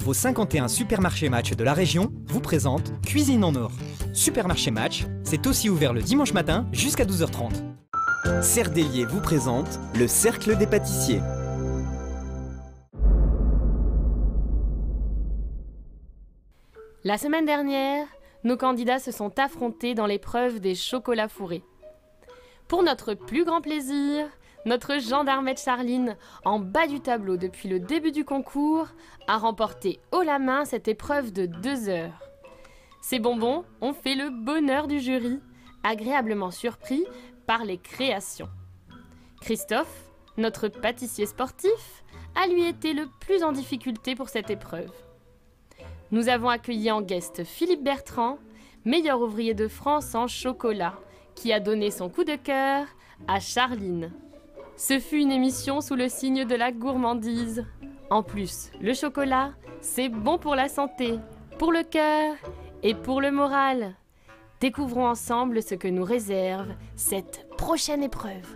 vos 51 supermarchés Match de la région vous présentent Cuisine en Or. Supermarché Match, c'est aussi ouvert le dimanche matin jusqu'à 12h30. Cerdelier vous présente le Cercle des pâtissiers. La semaine dernière, nos candidats se sont affrontés dans l'épreuve des chocolats fourrés. Pour notre plus grand plaisir, notre gendarmette Charline, en bas du tableau depuis le début du concours, a remporté haut la main cette épreuve de 2 heures. Ces bonbons ont fait le bonheur du jury, agréablement surpris par les créations. Christophe, notre pâtissier sportif, a lui été le plus en difficulté pour cette épreuve. Nous avons accueilli en guest Philippe Bertrand, meilleur ouvrier de France en chocolat, qui a donné son coup de cœur à Charline. Ce fut une émission sous le signe de la gourmandise. En plus, le chocolat, c'est bon pour la santé, pour le cœur et pour le moral. Découvrons ensemble ce que nous réserve cette prochaine épreuve.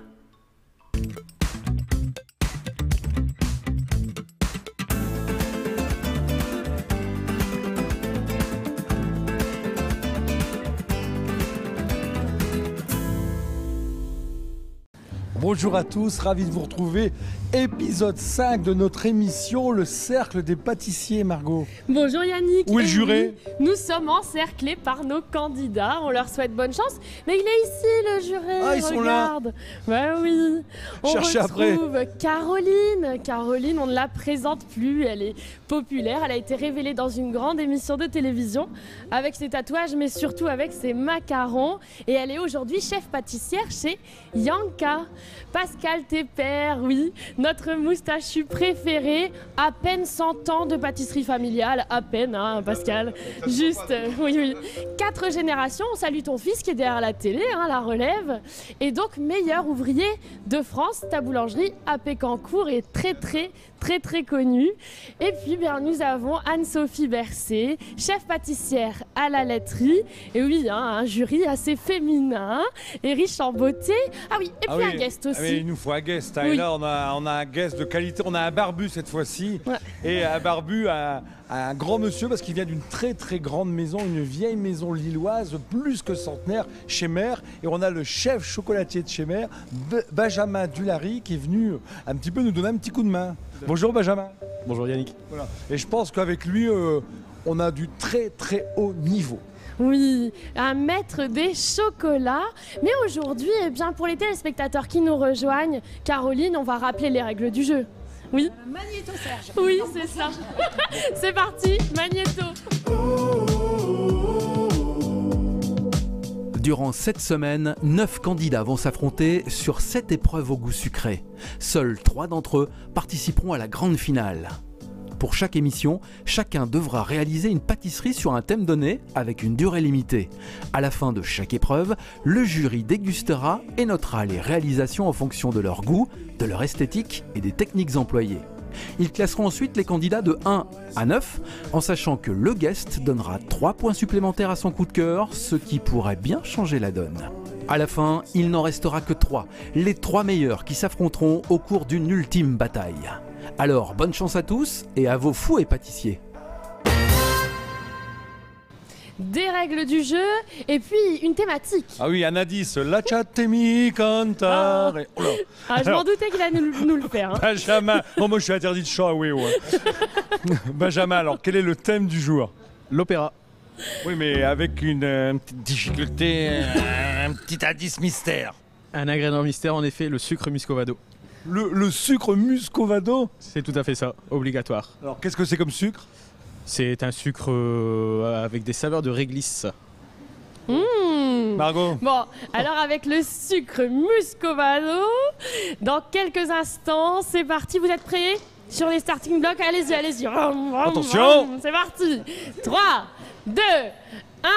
Bonjour à tous, ravi de vous retrouver. Épisode 5 de notre émission, le Cercle des pâtissiers, Margot. Bonjour Yannick. Où est le juré ? Nous sommes encerclés par nos candidats, on leur souhaite bonne chance. Mais il est ici le juré, Ah, ils sont là. Bah oui. On Cherchez retrouve Caroline. Caroline, on ne la présente plus, elle est populaire. Elle a été révélée dans une grande émission de télévision avec ses tatouages, mais surtout avec ses macarons. Et elle est aujourd'hui chef pâtissière chez Yanka. Pascal Tepper, oui, notre moustachu préféré, à peine 100 ans de pâtisserie familiale, à peine, hein, Pascal, juste, oui. 4 générations, on salue ton fils qui est derrière la télé, hein, la relève, et donc meilleur ouvrier de France, ta boulangerie à Pécancourt est très connue. Et puis bien, nous avons Anne-Sophie Bercé, chef pâtissière à la laiterie, et oui, hein, un jury assez féminin et riche en beauté. Ah oui, et puis un guest aussi. Ah oui, il nous faut un guest, hein, Oui. et là on a un guest de qualité, on a un barbu cette fois-ci, Ouais. et un barbu, un grand monsieur parce qu'il vient d'une très grande maison, une vieille maison lilloise, plus que centenaire, Chémer, et on a le chef chocolatier de Chémer, Benjamin Dulary, qui est venu un petit peu nous donner un petit coup de main. Bonjour Benjamin. Bonjour Yannick. Voilà. Et je pense qu'avec lui, on a du très haut niveau. Oui, un maître des chocolats. Mais aujourd'hui, eh bien, pour les téléspectateurs qui nous rejoignent, Caroline, on va rappeler les règles du jeu. Oui. Magnéto Serge. Oui, c'est ça. C'est parti, Magnéto. Durant cette semaine, 9 candidats vont s'affronter sur 7 épreuves au goût sucré. Seuls 3 d'entre eux participeront à la grande finale. Pour chaque émission, chacun devra réaliser une pâtisserie sur un thème donné avec une durée limitée. À la fin de chaque épreuve, le jury dégustera et notera les réalisations en fonction de leur goût, de leur esthétique et des techniques employées. Ils classeront ensuite les candidats de 1 à 9, en sachant que le guest donnera 3 points supplémentaires à son coup de cœur, ce qui pourrait bien changer la donne. À la fin, il n'en restera que 3, les 3 meilleurs qui s'affronteront au cours d'une ultime bataille. Alors, bonne chance à tous et à vos fous et pâtissiers. Des règles du jeu et puis une thématique. Ah oui, un indice, lasciatemi cantare. Oh là. Ah, je m'en doutais qu'il allait nous le faire. Hein. Benjamin, non, moi je suis interdit de chant, oui. Benjamin, alors quel est le thème du jour ? L'opéra. Oui, mais avec une petite difficulté, un petit indice mystère. Un ingrédient mystère, en effet, le sucre muscovado. Le sucre muscovado ? C'est tout à fait ça, obligatoire. Alors qu'est-ce que c'est comme sucre ? C'est un sucre avec des saveurs de réglisse. Margot ? Bon, alors avec le sucre muscovado, dans quelques instants, c'est parti, vous êtes prêts ? Sur les starting blocks, allez-y. Attention ! C'est parti. 3, 2, 1,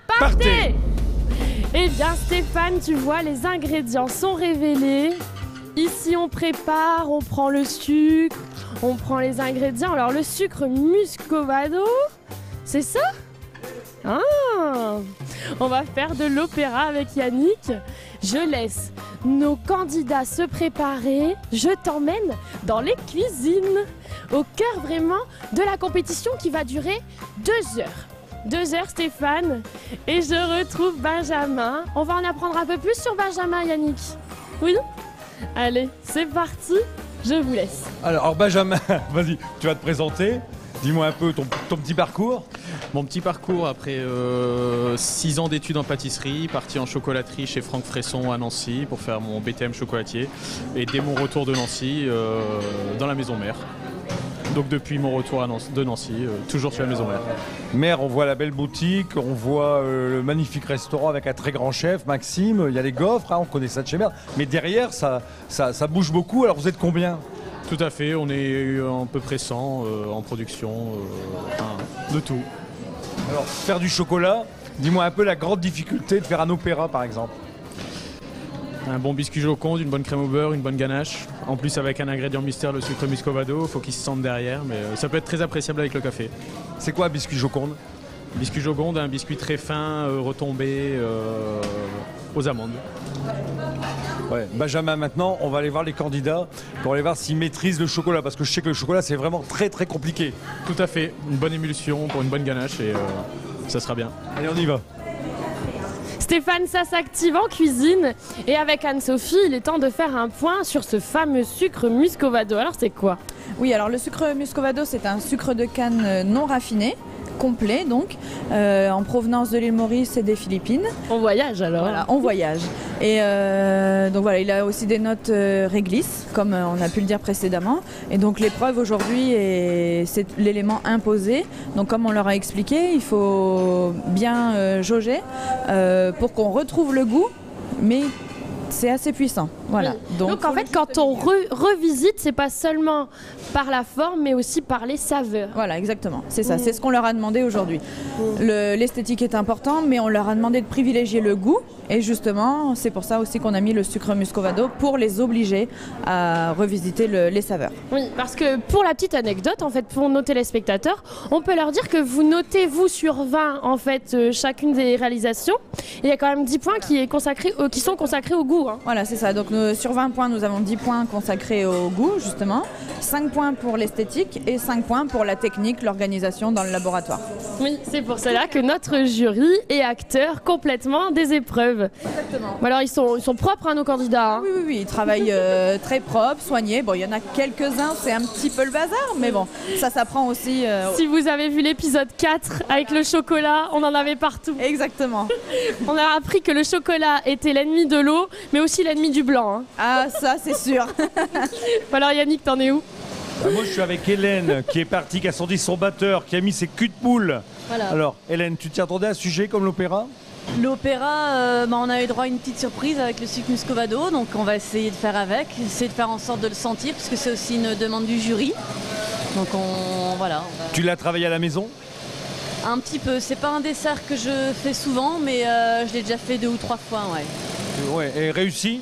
partez, Partez. Eh bien Stéphane, tu vois, les ingrédients sont révélés. Ici on prépare, on prend le sucre, on prend les ingrédients. Alors le sucre muscovado, c'est ça ? Ah, on va faire de l'opéra avec Yannick. Je laisse nos candidats se préparer. Je t'emmène dans les cuisines. au cœur vraiment de la compétition qui va durer 2 heures. 2 heures, Stéphane, et je retrouve Benjamin. On va en apprendre un peu plus sur Benjamin, Yannick. Oui? Allez, c'est parti, je vous laisse. Alors Benjamin, vas-y, tu vas te présenter. Dis-moi un peu ton petit parcours. Mon petit parcours après 6 ans d'études en pâtisserie, parti en chocolaterie chez Franck Fresson à Nancy pour faire mon BTM chocolatier. Et dès mon retour de Nancy, dans la maison mère. Donc depuis mon retour de Nancy, toujours sur la maison mère. Mère, on voit la belle boutique, on voit le magnifique restaurant avec un très grand chef, Maxime. Il y a les gaufres, hein, on connaît ça de chez Mère. Mais derrière, ça bouge beaucoup. Alors vous êtes combien? Tout à fait, on est à peu près 100 en production, de tout. Alors faire du chocolat, dis-moi un peu la grande difficulté de faire un opéra par exemple. Un bon biscuit Joconde, une bonne crème au beurre, une bonne ganache. En plus avec un ingrédient mystère, le sucre muscovado, il faut qu'il se sente derrière, mais ça peut être très appréciable avec le café. C'est quoi un biscuit Joconde? Biscuit Joconde, un biscuit très fin, retombé aux amandes. Ouais. Benjamin, maintenant, on va aller voir les candidats pour aller voir s'ils maîtrisent le chocolat, parce que je sais que le chocolat, c'est vraiment très très compliqué. Tout à fait, une bonne émulsion pour une bonne ganache et ça sera bien. Allez, on y va. Stéphane, ça s'active en cuisine. Et avec Anne-Sophie, il est temps de faire un point sur ce fameux sucre muscovado. Alors, c'est quoi? Oui, alors le sucre muscovado, c'est un sucre de canne non raffiné, complet donc, en provenance de l'île Maurice et des Philippines. On voyage alors. Voilà, on voyage. Et donc voilà, il a aussi des notes réglisse, comme on a pu le dire précédemment. Et donc l'épreuve aujourd'hui, c'est l'élément imposé. Donc comme on leur a expliqué, il faut bien jauger pour qu'on retrouve le goût, mais c'est assez puissant. Voilà. Oui. Donc en fait, quand on revisite, c'est pas seulement par la forme, mais aussi par les saveurs. Voilà, exactement. C'est ça. C'est ce qu'on leur a demandé aujourd'hui. L'esthétique est important, mais on leur a demandé de privilégier le goût. Et justement, c'est pour ça aussi qu'on a mis le sucre muscovado pour les obliger à revisiter les saveurs. Oui, parce que pour la petite anecdote, en fait, pour nos téléspectateurs, on peut leur dire que vous notez, vous, sur 20, en fait, chacune des réalisations. Et il y a quand même 10 points qui sont consacrés au goût. Hein. Voilà, c'est ça. Donc sur 20 points, nous avons 10 points consacrés au goût, justement. 5 points pour l'esthétique et 5 points pour la technique, l'organisation dans le laboratoire. Oui, c'est pour cela que notre jury est acteur complètement des épreuves. Exactement. Bon, alors ils sont propres, hein, nos candidats. Hein. Oui, ils travaillent très propre, soignés. Bon, il y en a quelques-uns, c'est un petit peu le bazar, mais bon, ça s'apprend aussi. Si vous avez vu l'épisode 4 avec le chocolat, on en avait partout. Exactement. On a appris que le chocolat était l'ennemi de l'eau, mais aussi l'ennemi du blanc. Hein. Ah, ça c'est sûr. Alors Yannick, t'en es où? Moi je suis avec Hélène qui est partie, qui a sorti son batteur, qui a mis ses culs de poule. Voilà. Alors Hélène, tu t'y attendais à un sujet comme l'opéra? L'opéra, on a eu droit à une petite surprise avec le sucre muscovado, donc on va essayer de faire avec, essayer de faire en sorte de le sentir, puisque c'est aussi une demande du jury. Donc voilà. Tu l'as travaillé à la maison? Un petit peu, c'est pas un dessert que je fais souvent, mais je l'ai déjà fait 2 ou 3 fois, ouais. Ouais, et réussi?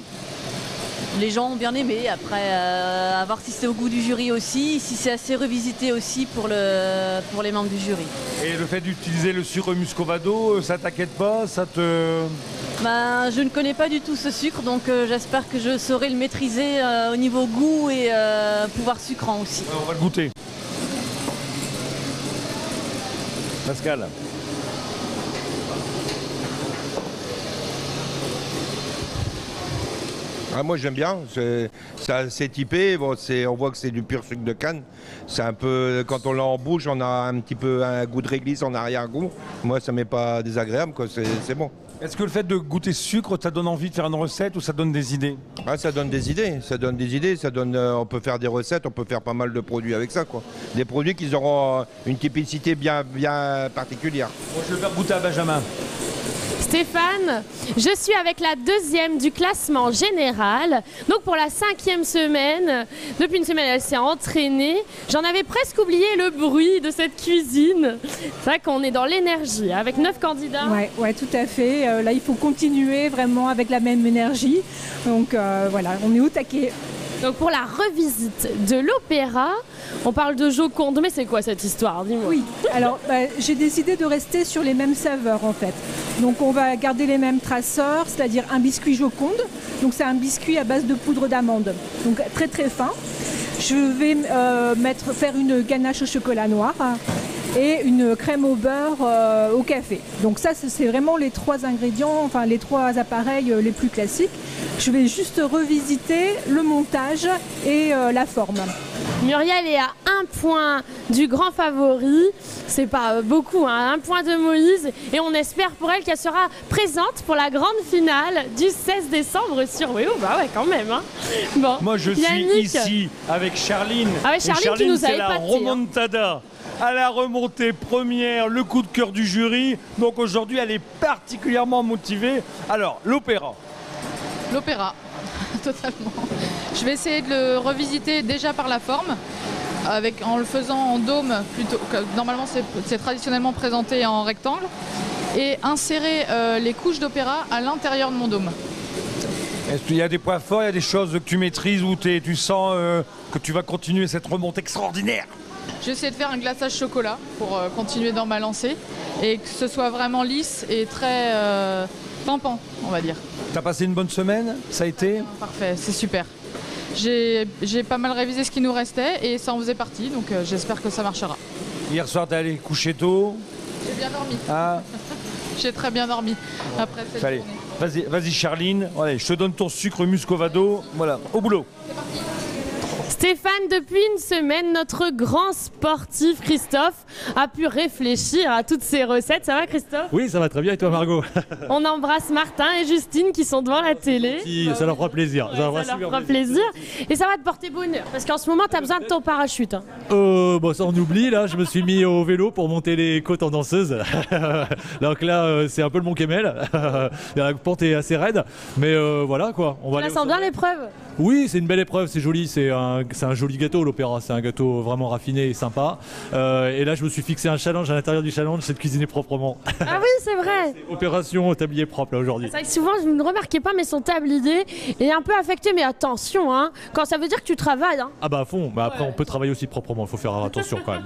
Les gens ont bien aimé, après à voir si c'est au goût du jury aussi, si c'est assez revisité aussi pour les membres du jury. Et le fait d'utiliser le sucre muscovado, ça t'inquiète pas, ça te... Je ne connais pas du tout ce sucre, donc j'espère que je saurai le maîtriser au niveau goût et pouvoir sucrant aussi. On va le goûter. Pascal. Ah, moi j'aime bien, c'est assez typé, bon, on voit que c'est du pur sucre de canne. C'est un peu, quand on l'a en bouche, on a un petit peu un goût de réglisse en arrière-goût. Moi ça m'est pas désagréable, quoi, c'est bon. Est-ce que le fait de goûter sucre, ça donne envie de faire une recette ou ça donne des idées? Ah, ça donne des idées, on peut faire des recettes, on peut faire pas mal de produits avec ça, quoi. Des produits qui auront une typicité bien particulière. Bon, je vais faire goûter à Benjamin. Stéphane, je suis avec la 2e du classement général. Donc pour la 5e semaine, depuis une semaine elle s'est entraînée. J'en avais presque oublié le bruit de cette cuisine. C'est vrai qu'on est dans l'énergie avec 9 candidats. Ouais, tout à fait. Là il faut continuer vraiment avec la même énergie. Donc voilà, on est au taquet. Donc pour la revisite de l'opéra, on parle de Joconde, mais c'est quoi cette histoire? Dis-moi. Oui, alors j'ai décidé de rester sur les mêmes saveurs en fait. Donc on va garder les mêmes traceurs, c'est-à-dire un biscuit Joconde. Donc c'est un biscuit à base de poudre d'amande, donc très très fin. Je vais faire une ganache au chocolat noir et une crème au beurre au café. Donc ça, c'est vraiment les 3 ingrédients, enfin les 3 appareils les plus classiques. Je vais juste revisiter le montage et la forme. Muriel est à 1 point du grand favori, c'est pas beaucoup, hein, 1 point de Moïse, et on espère pour elle qu'elle sera présente pour la grande finale du 16 décembre sur WEO. Bah ouais, quand même. Hein. Bon. Moi, je Yannick. suis ici avec Charline. Ah ouais, Et Charline qui nous a c'est la épatés, remontada. À la remontée première, le coup de cœur du jury. Donc aujourd'hui, elle est particulièrement motivée. Alors, l'opéra. L'opéra, totalement. Je vais essayer de le revisiter déjà par la forme, en le faisant en dôme plutôt. Normalement, c'est traditionnellement présenté en rectangle, et insérer les couches d'opéra à l'intérieur de mon dôme. Est-ce qu'il y a des points forts, il y a des choses que tu maîtrises où tu sens que tu vas continuer cette remontée extraordinaire? Je vais essayer de faire un glaçage chocolat pour continuer dans ma lancée et que ce soit vraiment lisse et très pimpant, on va dire. T'as passé une bonne semaine? Ça a été? Parfait, c'est super. J'ai pas mal révisé ce qui nous restait et ça en faisait partie, donc j'espère que ça marchera. Hier soir, t'es allé coucher tôt? J'ai bien dormi. Ah. J'ai très bien dormi après cette Allez, journée. vas-y Charline, allez, je te donne ton sucre muscovado, voilà, au boulot. Stéphane, depuis une semaine, notre grand sportif Christophe a pu réfléchir à toutes ces recettes. Ça va Christophe? Oui, ça va très bien, et toi Margot? On embrasse Martin et Justine qui sont devant la télé. Si, ça leur fera plaisir. Ouais, ça leur fera plaisir. Et ça va te porter bonheur, parce qu'en ce moment, tu as besoin de ton parachute. Hein. Bon, ça on oublie, là, je me suis mis au vélo pour monter les côtes en danseuse. Donc là, c'est un peu le Mont Kemmel. La pente est assez raide, mais voilà quoi. On va Tu la sens bien l'épreuve? Oui, c'est une belle épreuve, c'est joli, c'est un joli gâteau l'opéra, c'est un gâteau vraiment raffiné et sympa. Et là je me suis fixé un challenge, à l'intérieur du challenge, c'est de cuisiner proprement. Ah oui, c'est vrai. Opération tablier propre là aujourd'hui. C'est vrai que souvent je ne remarquais pas, mais son tablier est un peu affecté, mais attention, hein, quand ça veut dire que tu travailles. Hein. Ah bah à fond, bah après on peut travailler aussi proprement, il faut faire attention quand même.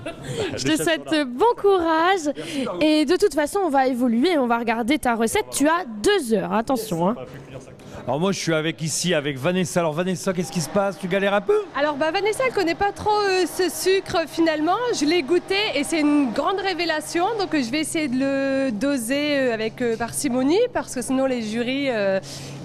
Je te souhaite bon courage et de toute façon on va évoluer, on va regarder ta recette, tu as 2 heures, attention. Hein. Alors moi je suis ici avec Vanessa. Alors Vanessa, qu'est-ce qui se passe? Tu galères un peu? Alors Vanessa, elle connaît pas trop ce sucre finalement. Je l'ai goûté et c'est une grande révélation. Donc je vais essayer de le doser avec parcimonie parce que sinon les jurys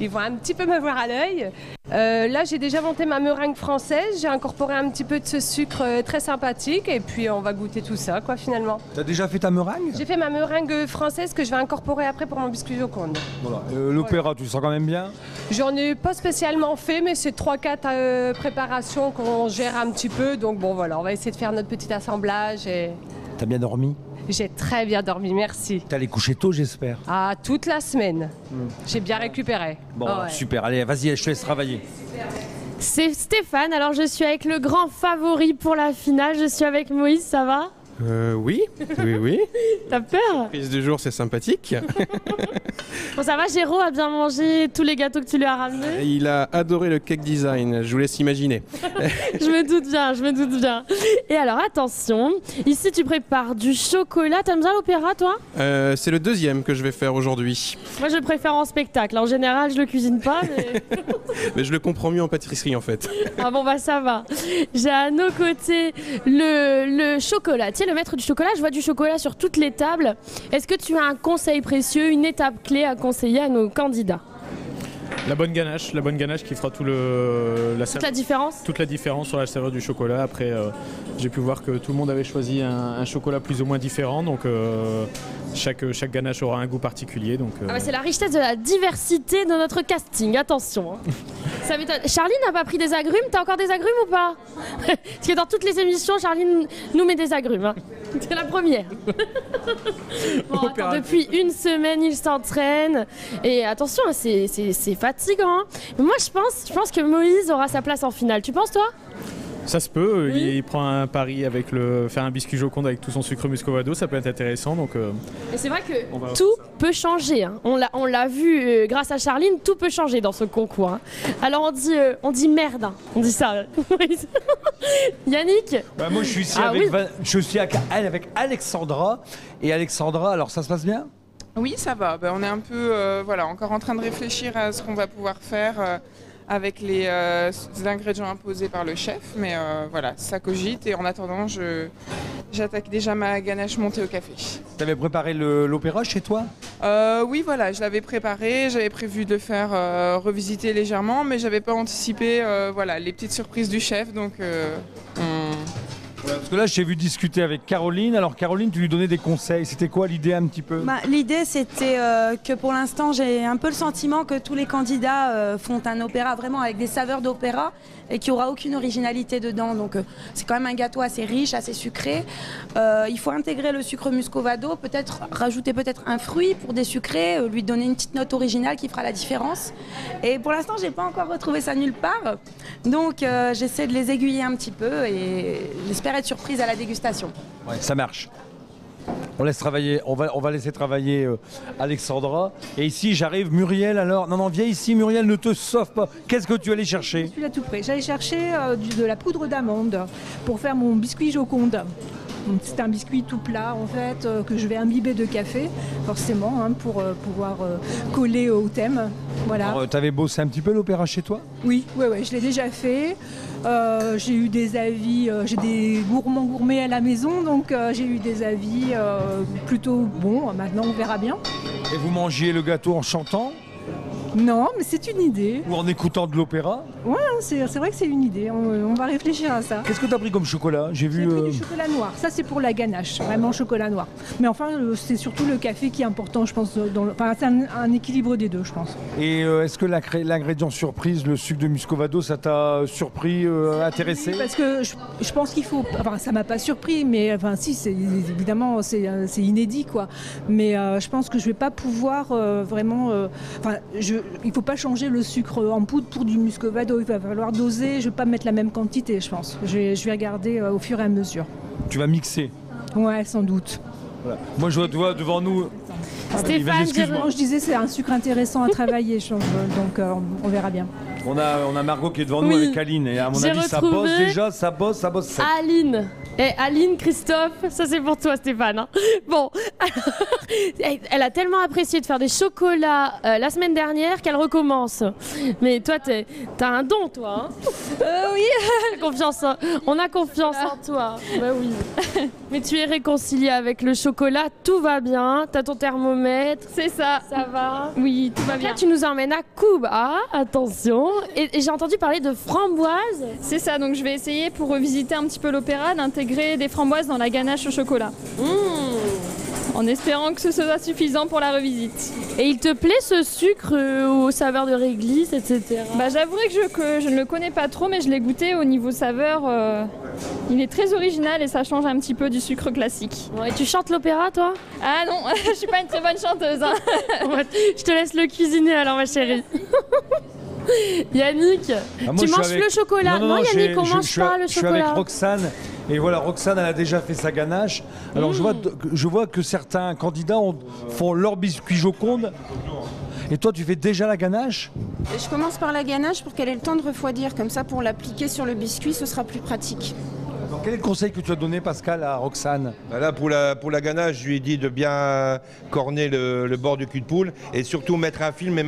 ils vont un petit peu me voir à l'œil. Là j'ai déjà monté ma meringue française. J'ai incorporé un petit peu de ce sucre très sympathique et puis on va goûter tout ça quoi finalement. T'as déjà fait ta meringue? J'ai fait ma meringue française que je vais incorporer après pour mon biscuit Joconde. Voilà. L'opéra, tu le sens quand même bien? J'en ai pas spécialement fait, mais c'est 3-4 préparations qu'on gère un petit peu. Donc bon voilà, on va essayer de faire notre petit assemblage. Et... T'as bien dormi? J'ai très bien dormi, merci. T'es allé coucher tôt, j'espère? Ah, toute la semaine. J'ai bien récupéré. Bon, ouais. Super, allez, vas-y, je te laisse travailler. C'est Stéphane, alors je suis avec le grand favori pour la finale, je suis avec Moïse, ça va? Oui. T'as peur? Prise du jour, c'est sympathique. Bon, ça va, Géraud a bien mangé tous les gâteaux que tu lui as ramenés? Il a adoré le cake design, je vous laisse imaginer. Je me doute bien. Et alors, attention, ici tu prépares du chocolat. T'aimes bien l'opéra, toi? C'est le 2e que je vais faire aujourd'hui. Moi, je le préfère en spectacle. En général, je le cuisine pas, mais... Mais je le comprends mieux en pâtisserie, en fait. Ah bon, bah ça va. J'ai à nos côtés le chocolatier, le maître du chocolat. Je vois du chocolat sur toutes les tables. Est-ce que tu as un conseil précieux, une étape clé à conseiller à nos candidats? La bonne ganache qui fera toute la différence sur la saveur du chocolat. Après, j'ai pu voir que tout le monde avait choisi un chocolat plus ou moins différent, donc chaque ganache aura un goût particulier. Donc, c'est la richesse de la diversité de notre casting, attention. Hein. Ça m'étonne. Charline n'a pas pris des agrumes, t'as encore des agrumes ou pas? Parce que dans toutes les émissions, Charline nous met des agrumes. Hein. C'est la première. Bon, attends, depuis une semaine, il s'entraîne. Et attention, c'est fatigant. Hein. Mais moi, je pense que Moïse aura sa place en finale. Tu penses, toi? Ça se peut, oui. Il prend un pari avec faire un biscuit Joconde avec tout son sucre muscovado, ça peut être intéressant. Donc, et c'est vrai que tout peut changer. Hein. On l'a vu grâce à Charline, tout peut changer dans ce concours. Hein. Alors on dit merde, hein. On dit ça. Yannick? Moi je suis ici avec Alexandra. Et Alexandra, alors ça se passe bien? Oui, ça va. On est un peu encore en train de réfléchir à ce qu'on va pouvoir faire avec les ingrédients imposés par le chef. Mais voilà, ça cogite et en attendant, j'attaque déjà ma ganache montée au café. Tu avais préparé l'opéra chez toi? Oui, voilà, je l'avais préparé, j'avais prévu de le faire revisiter légèrement, mais j'avais pas anticipé voilà, les petites surprises du chef, donc Parce que là, je t'ai vu discuter avec Caroline. Alors Caroline, tu lui donnais des conseils. C'était quoi l'idée un petit peu? L'idée, c'était que pour l'instant, j'ai un peu le sentiment que tous les candidats font un opéra vraiment avec des saveurs d'opéra et qu'il n'y aura aucune originalité dedans. Donc c'est quand même un gâteau assez riche, assez sucré. Il faut intégrer le sucre muscovado, peut-être rajouter un fruit pour désucrer, lui donner une petite note originale qui fera la différence. Et pour l'instant, j'ai pas encore retrouvé ça nulle part. Donc j'essaie de les aiguiller un petit peu et j'espère être surprise à la dégustation. Ouais, ça marche. On laisse travailler, on va laisser travailler Alexandra. Et ici, j'arrive, Muriel. Alors, non, viens ici, Muriel, ne te sauve pas. Qu'est-ce que tu allais chercher? Je suis là tout près. J'allais chercher de la poudre d'amande pour faire mon biscuit Joconde. C'est un biscuit tout plat en fait que je vais imbiber de café forcément pour pouvoir coller au thème. Voilà. T'avais bossé un petit peu l'opéra chez toi? Oui, je l'ai déjà fait. J'ai eu des avis, j'ai des gourmets à la maison, donc j'ai eu des avis plutôt bons. Maintenant on verra bien. Et vous mangiez le gâteau en chantant? Non, mais c'est une idée. Ou en écoutant de l'opéra? Ouais, c'est vrai que c'est une idée. On va réfléchir à ça. Qu'est-ce que tu as pris comme chocolat? J'ai pris du chocolat noir. Ça, c'est pour la ganache. Vraiment chocolat noir. Mais enfin, c'est surtout le café qui est important, je pense. C'est un équilibre des deux, je pense. Et est-ce que l'ingrédient surprise, le sucre de muscovado, ça t'a surpris, intéressé? Oui, parce que je pense qu'il faut... Enfin, ça m'a pas surpris, mais enfin, si, évidemment, c'est inédit, quoi. Mais je pense que je vais pas pouvoir vraiment... il ne faut pas changer le sucre en poudre pour du muscovado. Il va falloir doser. Je ne vais pas mettre la même quantité, je pense. Je vais regarder au fur et à mesure. Tu vas mixer? Ouais, sans doute. Voilà. Moi, je vois devant nous... Stéphane, je disais c'est un sucre intéressant à travailler, donc on verra bien. On a Margot qui est devant nous avec Aline. Et à mon avis, ça bosse déjà, ça bosse sec. Aline. Aline, Christophe, ça c'est pour toi Stéphane. Hein. Bon, elle a tellement apprécié de faire des chocolats la semaine dernière qu'elle recommence. Mais toi, t'as un don, toi. Hein. Oui. Confiance. On a confiance en toi. Bah oui. Mais tu es réconciliée avec le chocolat, tout va bien. T'as ton thermomètre. C'est ça. Ça va. Oui, tout va bien. Là, tu nous emmènes à Cuba. Attention. Et j'ai entendu parler de framboises. C'est ça. Donc je vais essayer pour revisiter un petit peu l'opéra d'intégrer des framboises dans la ganache au chocolat. En espérant que ce soit suffisant pour la revisite. Et il te plaît ce sucre aux saveurs de réglisse, etc. J'avouerai que je ne le connais pas trop, mais je l'ai goûté au niveau saveur. Il est très original et ça change un petit peu du sucre classique. Et tu chantes l'opéra, toi? Ah non, je suis pas une très bonne chanteuse. Hein. Je te laisse le cuisiner alors, ma chérie. Yannick, tu manges le chocolat? Non, Yannick, on mange pas le chocolat. Je suis avec Roxane. Et voilà, Roxane, elle a déjà fait sa ganache. Alors je vois que certains candidats font leur biscuit Joconde. Et toi, tu fais déjà la ganache? Je commence par la ganache pour qu'elle ait le temps de refroidir. Comme ça, pour l'appliquer sur le biscuit, ce sera plus pratique. Alors, quel est le conseil que tu as donné, Pascal, à Roxane? Là, pour la ganache, je lui ai dit de bien corner le bord du cul de poule et surtout mettre un film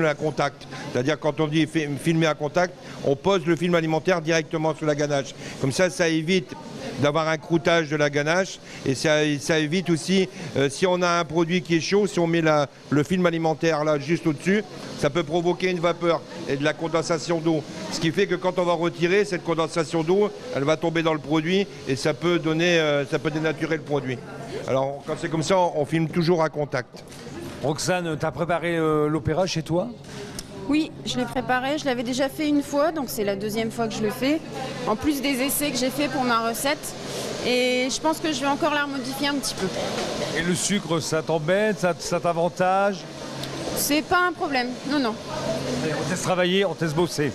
à contact. C'est-à-dire quand on dit filmer à contact, on pose le film alimentaire directement sur la ganache. Comme ça évite d'avoir un croûtage de la ganache et ça évite aussi, si on a un produit qui est chaud, si on met le film alimentaire là juste au-dessus, ça peut provoquer une vapeur et de la condensation d'eau. Ce qui fait que quand on va retirer cette condensation d'eau, elle va tomber dans le produit et ça peut dénaturer le produit. Alors quand c'est comme ça, on filme toujours à contact. Roxane, tu as préparé l'opéra chez toi? Oui, je l'ai préparé, je l'avais déjà fait une fois, donc c'est la deuxième fois que je le fais. En plus des essais que j'ai fait pour ma recette. Et je pense que je vais encore la modifier un petit peu. Et le sucre, ça t'embête, ça t'avantage? C'est pas un problème, non. Allez, on te laisse travailler, on te laisse bosser.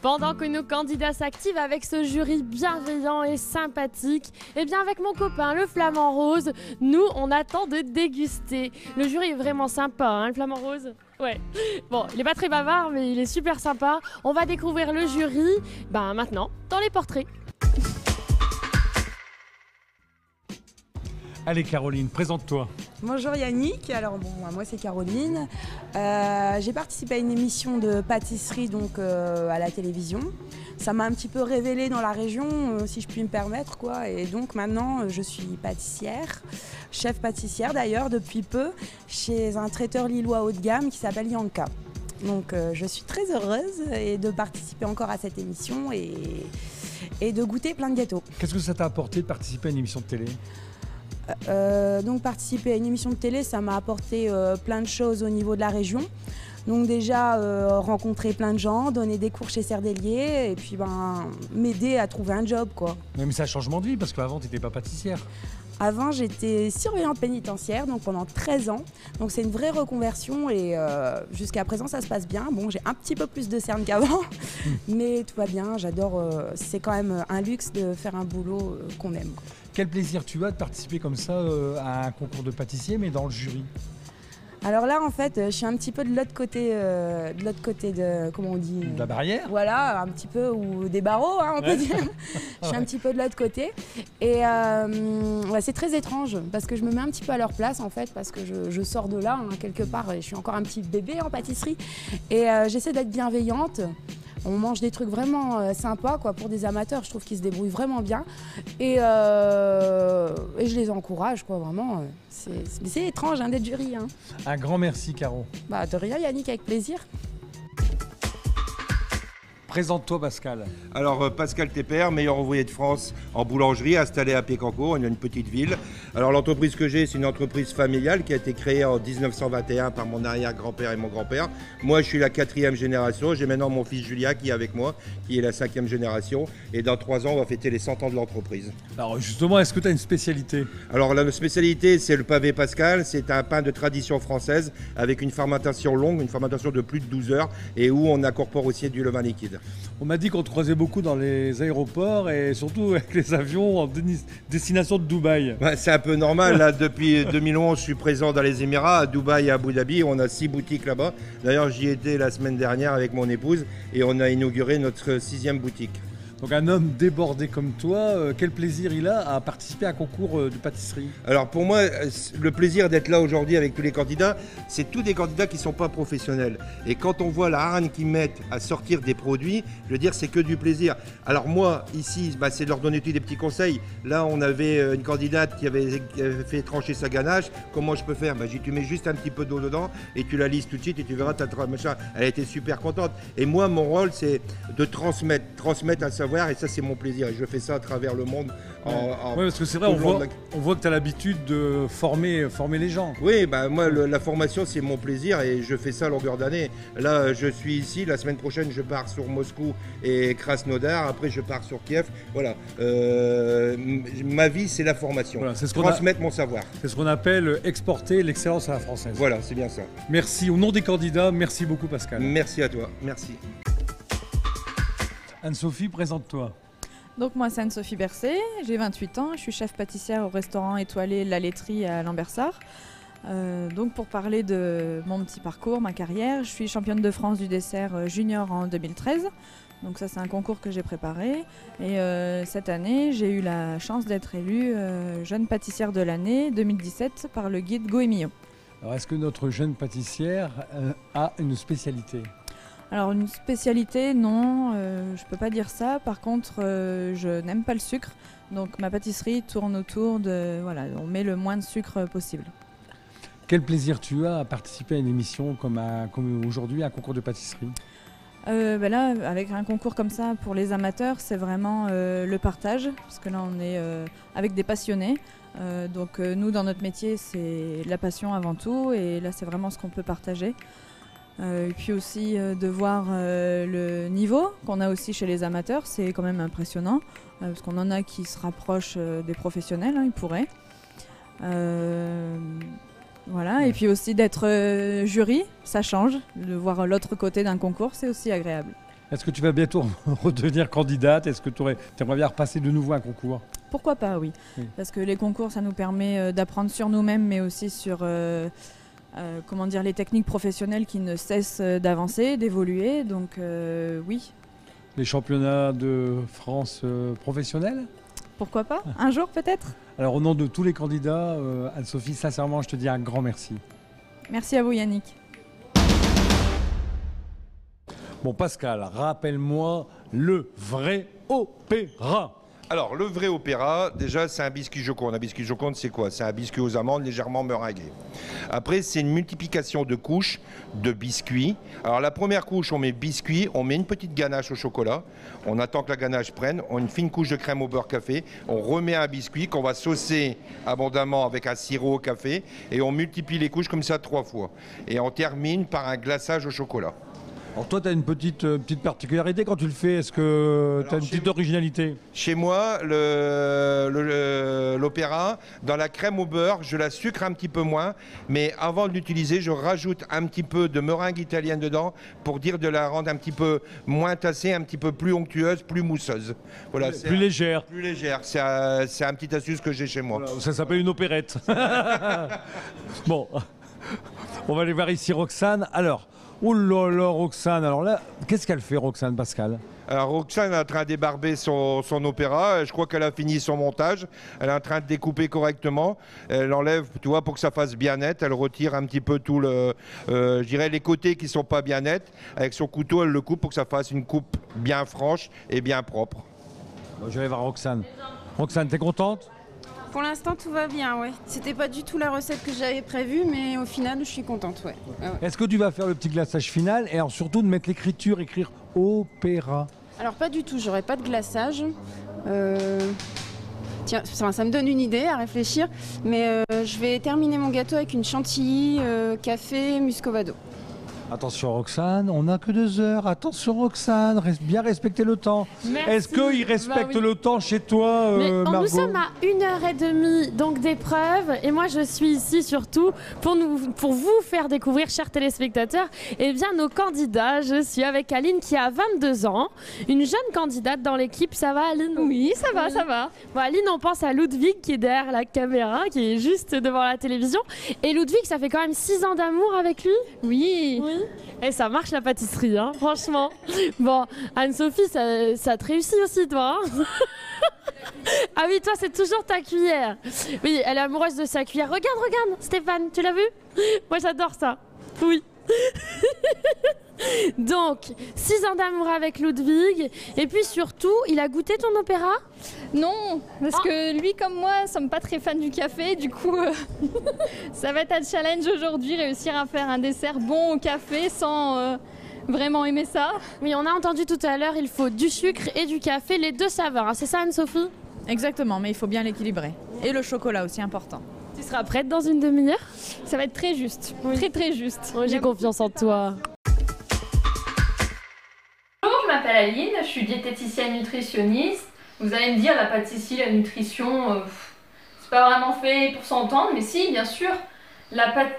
Pendant que nos candidats s'activent avec ce jury bienveillant et sympathique, eh bien avec mon copain le flamant rose, nous on attend de déguster. Le jury est vraiment sympa, hein, le flamant rose. Ouais. Bon, il est pas très bavard, mais il est super sympa. On va découvrir le jury, maintenant, dans les portraits. Allez Caroline, présente-toi. Bonjour Yannick, alors moi c'est Caroline. J'ai participé à une émission de pâtisserie à la télévision. Ça m'a un petit peu révélée dans la région, si je puis me permettre, quoi. Et donc maintenant je suis pâtissière, chef pâtissière d'ailleurs depuis peu, chez un traiteur lillois haut de gamme qui s'appelle Yanka. Donc je suis très heureuse de participer encore à cette émission et de goûter plein de gâteaux. Qu'est-ce que ça t'a apporté de participer à une émission de télé ? Donc participer à une émission de télé, ça m'a apporté plein de choses au niveau de la région. Donc déjà rencontrer plein de gens, donner des cours chez Serdelier et puis m'aider à trouver un job, quoi. Mais c'est un changement de vie parce qu'avant tu n'étais pas pâtissière. Avant j'étais surveillante pénitentiaire donc pendant 13 ans. Donc c'est une vraie reconversion et jusqu'à présent ça se passe bien. Bon, j'ai un petit peu plus de cernes qu'avant mais tout va bien, j'adore. C'est quand même un luxe de faire un boulot qu'on aime, quoi. Quel plaisir tu as de participer comme ça à un concours de pâtissier, mais dans le jury? Alors là, en fait, je suis un petit peu de l'autre côté de, comment on dit? De la barrière? Voilà, un petit peu, ou des barreaux, hein, on peut dire. Je suis un petit peu de l'autre côté. Et c'est très étrange, parce que je me mets un petit peu à leur place, en fait, parce que je sors de là, hein, quelque part, et je suis encore un petit bébé en pâtisserie. Et j'essaie d'être bienveillante. On mange des trucs vraiment sympas, quoi, pour des amateurs. Je trouve qu'ils se débrouillent vraiment bien. Et je les encourage, quoi, vraiment. C'est étrange hein, d'être jury. Hein. Un grand merci, Caro. De rien, Yannick, avec plaisir. Présente-toi, Pascal. Alors, Pascal Tépère, meilleur ouvrier de France en boulangerie, installé à Pécancourt, on est une petite ville. Alors, l'entreprise que j'ai, c'est une entreprise familiale qui a été créée en 1921 par mon arrière-grand-père et mon grand-père. Moi, je suis la 4e génération. J'ai maintenant mon fils Julia qui est avec moi, qui est la 5e génération. Et dans 3 ans, on va fêter les 100 ans de l'entreprise. Alors, justement, est-ce que tu as une spécialité? Alors, la spécialité, c'est le pavé Pascal. C'est un pain de tradition française avec une fermentation longue, une fermentation de plus de 12 heures et où on incorpore aussi du levain liquide. On m'a dit qu'on te croisait beaucoup dans les aéroports et surtout avec les avions en destination de Dubaï. Ouais, c'est un peu normal. Là, depuis 2011, je suis présent dans les Émirats, à Dubaï et à Abu Dhabi. On a 6 boutiques là-bas. D'ailleurs, j'y étais la semaine dernière avec mon épouse et on a inauguré notre 6e boutique. Donc un homme débordé comme toi, quel plaisir il a à participer à un concours de pâtisserie? Alors pour moi, le plaisir d'être là aujourd'hui avec tous les candidats, c'est tous des candidats qui ne sont pas professionnels. Et quand on voit la hargne qu'ils mettent à sortir des produits, je veux dire, c'est que du plaisir. Alors moi, ici, c'est de leur donner des petits conseils. Là, on avait une candidate qui avait fait trancher sa ganache. Comment je peux faire? J'ai dit, tu mets juste un petit peu d'eau dedans et tu la lises tout de suite et tu verras, machin. Elle a été super contente. Et moi, mon rôle, c'est de transmettre un savoir. Et ça, c'est mon plaisir. Et je fais ça à travers le monde. Oui, parce que c'est vrai, on voit que tu as l'habitude de former les gens. Oui, moi, la formation, c'est mon plaisir et je fais ça à longueur d'année. Là, je suis ici. La semaine prochaine, je pars sur Moscou et Krasnodar. Après, je pars sur Kiev. Voilà. Ma vie, c'est la formation. Voilà, c'est transmettre mon savoir. C'est ce qu'on appelle exporter l'excellence à la française. Voilà, c'est bien ça. Merci. Au nom des candidats, merci beaucoup, Pascal. Merci à toi. Merci. Anne-Sophie, présente-toi. Donc moi c'est Anne-Sophie Bercé, j'ai 28 ans, je suis chef pâtissière au restaurant étoilé La Laiterie à Lambersart. Donc pour parler de mon petit parcours, ma carrière, je suis championne de France du dessert junior en 2013. Donc ça c'est un concours que j'ai préparé. Et cette année j'ai eu la chance d'être élue jeune pâtissière de l'année 2017 par le guide Goemio. Alors est-ce que notre jeune pâtissière a une spécialité ? Alors une spécialité, non, je peux pas dire ça. Par contre, je n'aime pas le sucre. Donc ma pâtisserie tourne autour de... Voilà, on met le moins de sucre possible. Quel plaisir tu as à participer à une émission comme aujourd'hui, un concours de pâtisserie? Là, avec un concours comme ça, pour les amateurs, c'est vraiment le partage. Parce que là, on est avec des passionnés. Donc nous, dans notre métier, c'est la passion avant tout. Et là, c'est vraiment ce qu'on peut partager. Et puis aussi de voir le niveau qu'on a aussi chez les amateurs, c'est quand même impressionnant parce qu'on en a qui se rapprochent des professionnels, hein, ils pourraient. Voilà, et puis aussi d'être jury, ça change, de voir l'autre côté d'un concours, c'est aussi agréable. Est-ce que tu vas bientôt redevenir candidate? Est-ce que tu aimerais bien repasser de nouveau un concours? Pourquoi pas, oui. Parce que les concours, ça nous permet d'apprendre sur nous-mêmes, mais aussi sur comment dire, les techniques professionnelles qui ne cessent d'avancer, d'évoluer. Donc oui. Les championnats de France professionnels? Pourquoi pas? Un jour peut-être? Alors au nom de tous les candidats, Anne-Sophie, sincèrement, je te dis un grand merci. Merci à vous, Yannick. Bon, Pascal, rappelle-moi le vrai opéra. Alors, le vrai opéra, déjà, c'est un biscuit Joconde. Un biscuit Joconde, c'est quoi? C'est un biscuit aux amandes légèrement meringué. Après, c'est une multiplication de couches de biscuits. Alors, la première couche, on met biscuit, on met une petite ganache au chocolat. On attend que la ganache prenne. On une fine couche de crème au beurre café. On remet un biscuit qu'on va saucer abondamment avec un sirop au café. Et on multiplie les couches comme ça 3 fois. Et on termine par un glaçage au chocolat. Alors toi, tu as une petite particularité quand tu le fais. Est-ce que tu as une petite originalité? Chez moi, l'opéra, dans la crème au beurre, je la sucre un petit peu moins. Mais avant de l'utiliser, je rajoute un petit peu de meringue italienne dedans pour dire de la rendre un petit peu moins tassée, un petit peu plus onctueuse, plus mousseuse. Voilà, plus légère. Plus légère. C'est un petit astuce que j'ai chez moi. Voilà, ça s'appelle une opérette. Bon, on va aller voir ici Roxane. Alors, oh là là, Roxane, alors là, qu'est-ce qu'elle fait, Roxane, Pascal? Alors Roxane est en train de débarber son opéra. Je crois qu'elle a fini son montage. Elle est en train de découper correctement. Elle enlève, tu vois, pour que ça fasse bien net. Elle retire un petit peu tout je dirais les côtés qui sont pas bien nets. Avec son couteau, elle le coupe pour que ça fasse une coupe bien franche et bien propre. Bon, je vais voir Roxane. Roxane, t'es contente? Pour l'instant, tout va bien, ouais. C'était pas du tout la recette que j'avais prévue, mais au final, je suis contente, ouais. Ah ouais. Est-ce que tu vas faire le petit glaçage final et alors surtout de mettre l'écriture, écrire opéra? Alors pas du tout, j'aurai pas de glaçage. Tiens, ça me donne une idée à réfléchir, mais je vais terminer mon gâteau avec une chantilly, café, muscovado. Attention Roxane, on n'a que 2 heures. Attention Roxane, bien respecter le temps. Est-ce qu'ils respectent le temps chez toi, Margot? Nous sommes à 1h30 donc d'épreuve et moi je suis ici surtout pour vous faire découvrir, chers téléspectateurs, nos candidats. Je suis avec Aline qui a 22 ans, une jeune candidate dans l'équipe. Ça va, Aline? Oui, ça va, ça va. Bon, Aline, on pense à Ludwig qui est derrière la caméra, qui est juste devant la télévision. Et Ludwig, ça fait quand même 6 ans d'amour avec lui? Oui. Et ça marche la pâtisserie, hein, franchement. Bon, Anne-Sophie, ça te réussit aussi, toi, hein? Ah oui, toi, c'est toujours ta cuillère. Oui, elle est amoureuse de sa cuillère. Regarde, Stéphane, tu l'as vu? Moi, j'adore ça. Oui. Donc, 6 ans d'amour avec Ludwig. Et puis surtout, il a goûté ton opéra? Non, parce que lui comme moi, ne sommes pas très fans du café. Du coup, ça va être un challenge aujourd'hui, réussir à faire un dessert bon au café sans vraiment aimer ça. Oui, on a entendu tout à l'heure, il faut du sucre et du café, les 2 saveurs. Hein. C'est ça, Anne-Sophie? Exactement, mais il faut bien l'équilibrer. Et le chocolat aussi, important. Tu seras prête dans une demi-heure? Ça va être très juste, très très juste. J'ai confiance en toi. Bonjour, je m'appelle Aline, je suis diététicienne nutritionniste. Vous allez me dire, la pâtisserie, la nutrition, c'est pas vraiment fait pour s'entendre, mais si, bien sûr,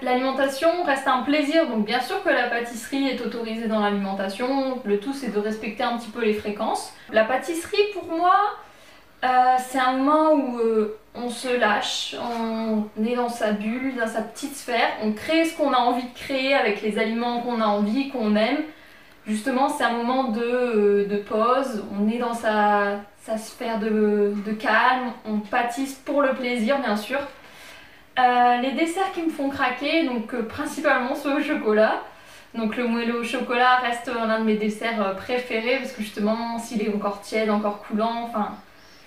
l'alimentation reste un plaisir, donc bien sûr que la pâtisserie est autorisée dans l'alimentation. Le tout, c'est de respecter un petit peu les fréquences. La pâtisserie, pour moi, c'est un moment où on se lâche, on est dans sa bulle, dans sa petite sphère, on crée ce qu'on a envie de créer avec les aliments qu'on a envie, qu'on aime. Justement, c'est un moment de pause, on est dans sa sphère de calme, on pâtisse pour le plaisir, bien sûr. Les desserts qui me font craquer, donc principalement ceux au chocolat. Donc le moelleux au chocolat reste l'un de mes desserts préférés parce que justement, s'il est encore tiède, encore coulant, enfin,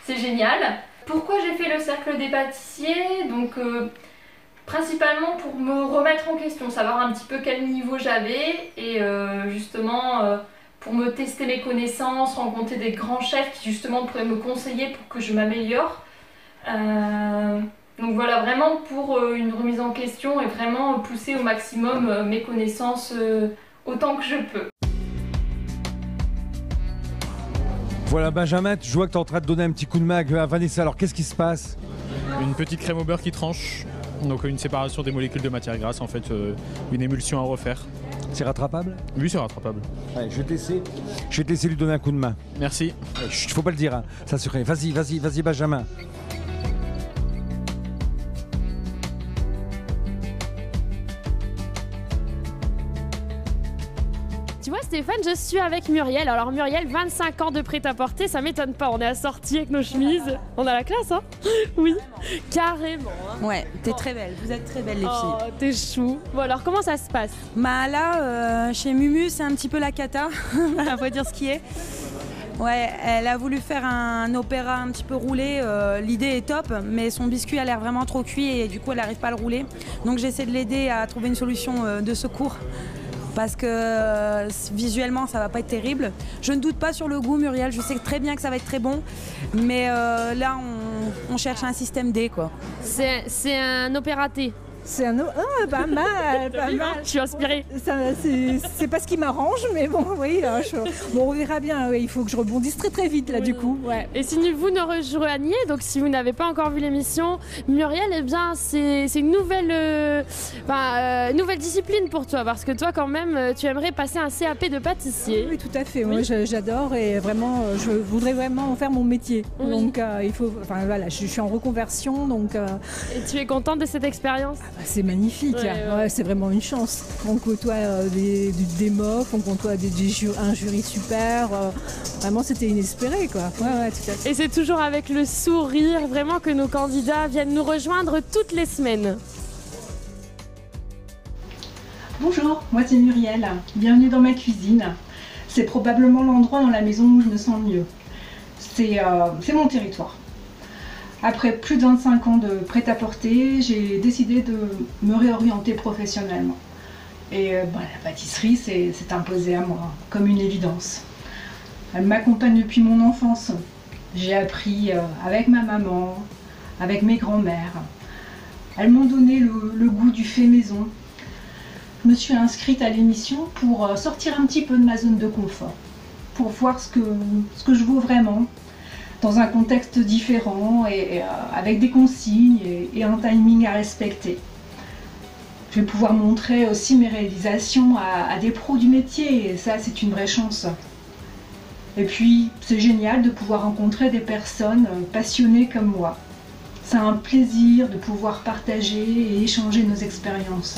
c'est génial. Pourquoi j'ai fait le cercle des pâtissiers? Donc principalement pour me remettre en question, savoir un petit peu quel niveau j'avais et justement pour me tester mes connaissances, rencontrer des grands chefs qui justement pourraient me conseiller pour que je m'améliore. Donc voilà, vraiment pour une remise en question et vraiment pousser au maximum mes connaissances autant que je peux. Voilà Benjamin, je vois que tu es en train de donner un petit coup de main à Vanessa, alors qu'est-ce qui se passe? Une petite crème au beurre qui tranche, donc une séparation des molécules de matière grasse, en fait une émulsion à refaire. C'est rattrapable? Oui, c'est rattrapable. Allez, je vais te laisser lui donner un coup de main. Merci. Chut, faut pas le dire, hein. Ça se fait. Vas-y, Benjamin. Tu vois Stéphane, je suis avec Muriel. Alors Muriel, 25 ans de prêt-à-porter, ça m'étonne pas. On est assortis avec nos chemises. On a la classe, hein? Oui, carrément. Hein. Ouais, t'es très belle. Vous êtes très belles les filles. Oh, t'es chou. Bon alors, comment ça se passe? Bah là, chez Mumu, c'est un petit peu la cata. On va dire ce qui est. Ouais, elle a voulu faire un opéra un petit peu roulé. L'idée est top, mais son biscuit a l'air vraiment trop cuit et du coup, elle n'arrive pas à le rouler. Donc j'essaie de l'aider à trouver une solution de secours. Parce que visuellement ça va pas être terrible. Je ne doute pas sur le goût, Muriel, je sais très bien que ça va être très bon, mais là on cherche un système D quoi. C'est un opératé. C'est un pas mal, pas mal. Je suis inspirée. C'est pas ce qui m'arrange, mais bon, oui. Bon, on verra bien. Oui, il faut que je rebondisse très très vite là, du coup. Ouais. Et si vous nous rejoignez, donc si vous n'avez pas encore vu l'émission, Muriel, eh bien, c'est une nouvelle discipline pour toi, parce que toi, quand même, tu aimerais passer un CAP de pâtissier. Oui, tout à fait. Moi, j'adore et vraiment, je voudrais vraiment en faire mon métier. Oui. Donc, il faut. Enfin, voilà, je suis en reconversion, donc. Et tu es contente de cette expérience? C'est magnifique, ouais, c'est vraiment une chance. On côtoie des mofs, on côtoie un jury super. Vraiment, c'était inespéré, quoi. Ouais, tout à fait. Et c'est toujours avec le sourire, vraiment, que nos candidats viennent nous rejoindre toutes les semaines. Bonjour, moi c'est Muriel. Bienvenue dans ma cuisine. C'est probablement l'endroit dans la maison où je me sens le mieux. C'est mon territoire. Après plus de 25 ans de prêt-à-porter, j'ai décidé de me réorienter professionnellement. Et la pâtisserie s'est imposée à moi, comme une évidence. Elle m'accompagne depuis mon enfance. J'ai appris avec ma maman, avec mes grands-mères. Elles m'ont donné le goût du fait maison. Je me suis inscrite à l'émission pour sortir un petit peu de ma zone de confort, pour voir ce que je vaux vraiment, dans un contexte différent et avec des consignes et un timing à respecter. Je vais pouvoir montrer aussi mes réalisations à des pros du métier et ça c'est une vraie chance. Et puis c'est génial de pouvoir rencontrer des personnes passionnées comme moi. C'est un plaisir de pouvoir partager et échanger nos expériences.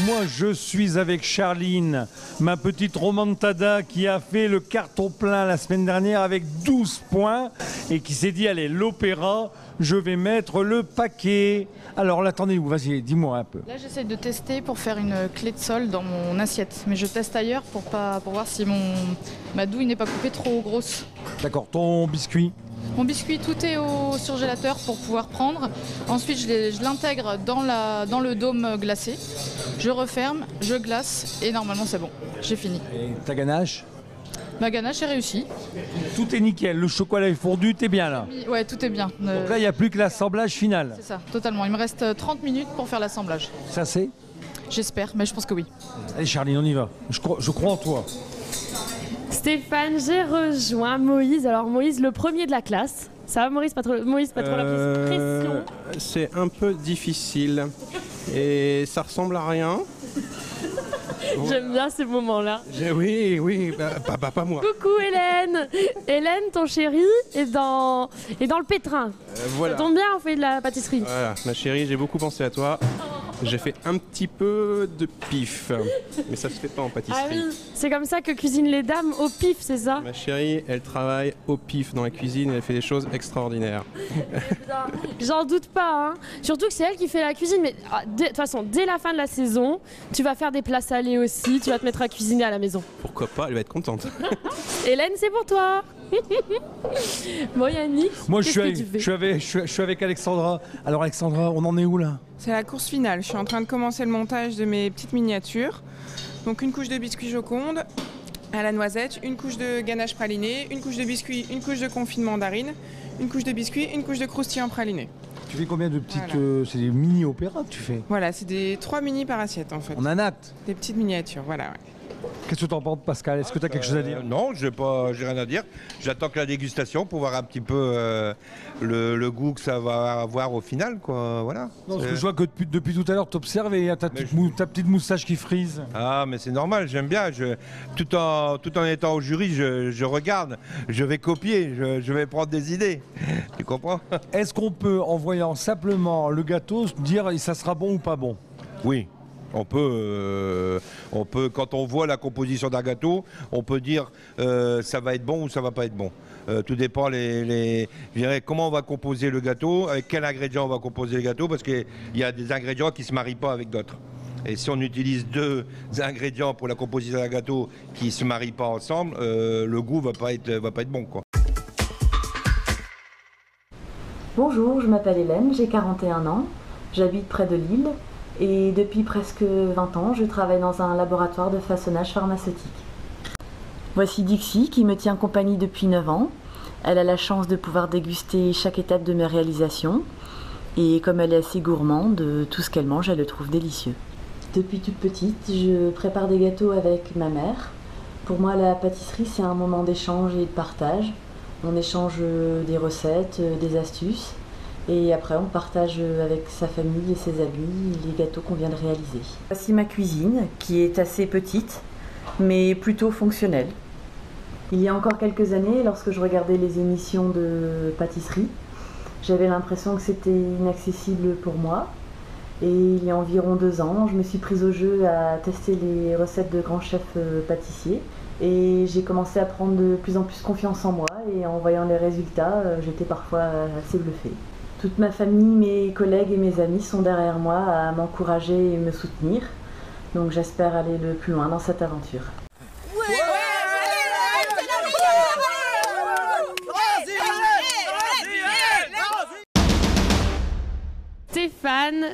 Moi, je suis avec Charline, ma petite remontada qui a fait le carton plein la semaine dernière avec 12 points et qui s'est dit, allez, l'opéra, je vais mettre le paquet. Alors, l'attendez où? Vas-y, dis-moi un peu. Là, j'essaie de tester pour faire une clé de sol dans mon assiette. Mais je teste ailleurs pour voir si ma douille n'est pas coupée trop grosse. D'accord, ton biscuit? Mon biscuit, tout est au surgélateur pour pouvoir prendre. Ensuite, je l'intègre dans le dôme glacé. Je referme, je glace et normalement c'est bon. J'ai fini. Et ta ganache? Ma ganache est réussie. Tout est nickel, le chocolat est fondu, t'es bien là? Ouais, tout est bien. Donc là, il n'y a plus que l'assemblage final. C'est ça, totalement. Il me reste 30 minutes pour faire l'assemblage. Ça c'est? J'espère, mais je pense que oui. Allez Charline, on y va. Je crois en toi. Stéphane, j'ai rejoint Moïse. Alors Moïse, le premier de la classe. Ça va Moïse, pas trop la pression? C'est un peu difficile et ça ressemble à rien. J'aime bien ces moments-là. Oui, pas moi. Coucou Hélène. Hélène, ton chéri, est dans le pétrin. Voilà. Ça tombe bien, on fait de la pâtisserie. Voilà, ma chérie, j'ai beaucoup pensé à toi. J'ai fait un petit peu de pif, mais ça se fait pas en pâtisserie. Ah oui, c'est comme ça que cuisinent les dames, au pif, c'est ça? Ma chérie, elle travaille au pif dans la cuisine et elle fait des choses extraordinaires. J'en doute pas, hein. Surtout que c'est elle qui fait la cuisine. Mais de toute façon, dès la fin de la saison, tu vas faire des plats salés aussi, tu vas te mettre à cuisiner à la maison. Pourquoi pas, elle va être contente. Hélène, c'est pour toi. Bon Yannick, moi je suis avec Alexandra. Alors Alexandra, on en est où là? C'est la course finale, je suis en train de commencer le montage de mes petites miniatures. Donc une couche de biscuits Joconde à la noisette, une couche de ganache pralinée, une couche de biscuits, une couche de confit de mandarine, une couche de biscuits, une couche de croustillant praliné. Tu fais combien de petites... Voilà. C'est des mini-opéras que tu fais? Voilà, c'est des 3 mini par assiette en fait. En un acte? Des petites miniatures, voilà. Ouais. Qu'est-ce que tu en penses, Pascal? Est-ce que tu as quelque chose à dire? Non, j'ai rien à dire. J'attends que la dégustation pour voir un petit peu le goût que ça va avoir au final, quoi. Voilà. Non, parce que je vois que depuis tout à l'heure, tu observes et il y a ta petite moustache qui frise. Ah, mais c'est normal, j'aime bien. Tout en étant au jury, je regarde, je vais copier, je vais prendre des idées. Tu comprends? Est-ce qu'on peut, en voyant simplement le gâteau, dire ça sera bon ou pas bon? Oui. On peut, quand on voit la composition d'un gâteau, on peut dire ça va être bon ou ça va pas être bon. Tout dépend je dirais, comment on va composer le gâteau, avec quel ingrédient on va composer le gâteau, parce qu'il y a des ingrédients qui ne se marient pas avec d'autres. Et si on utilise 2 ingrédients pour la composition d'un gâteau qui ne se marient pas ensemble, le goût va pas être bon, quoi. Bonjour, je m'appelle Hélène, j'ai 41 ans, j'habite près de Lille. Et depuis presque 20 ans, je travaille dans un laboratoire de façonnage pharmaceutique. Voici Dixie qui me tient compagnie depuis 9 ans. Elle a la chance de pouvoir déguster chaque étape de mes réalisations. Et comme elle est assez gourmande, tout ce qu'elle mange, elle le trouve délicieux. Depuis toute petite, je prépare des gâteaux avec ma mère. Pour moi, la pâtisserie, c'est un moment d'échange et de partage. On échange des recettes, des astuces. Et après, on partage avec sa famille et ses amis les gâteaux qu'on vient de réaliser. Voici ma cuisine, qui est assez petite, mais plutôt fonctionnelle. Il y a encore quelques années, lorsque je regardais les émissions de pâtisserie, j'avais l'impression que c'était inaccessible pour moi. Et il y a environ 2 ans, je me suis prise au jeu à tester les recettes de grands chefs pâtissiers. Et j'ai commencé à prendre de plus en plus confiance en moi. Et en voyant les résultats, j'étais parfois assez bluffée. Toute ma famille, mes collègues et mes amis sont derrière moi à m'encourager et me soutenir. Donc j'espère aller le plus loin dans cette aventure. Stéphane,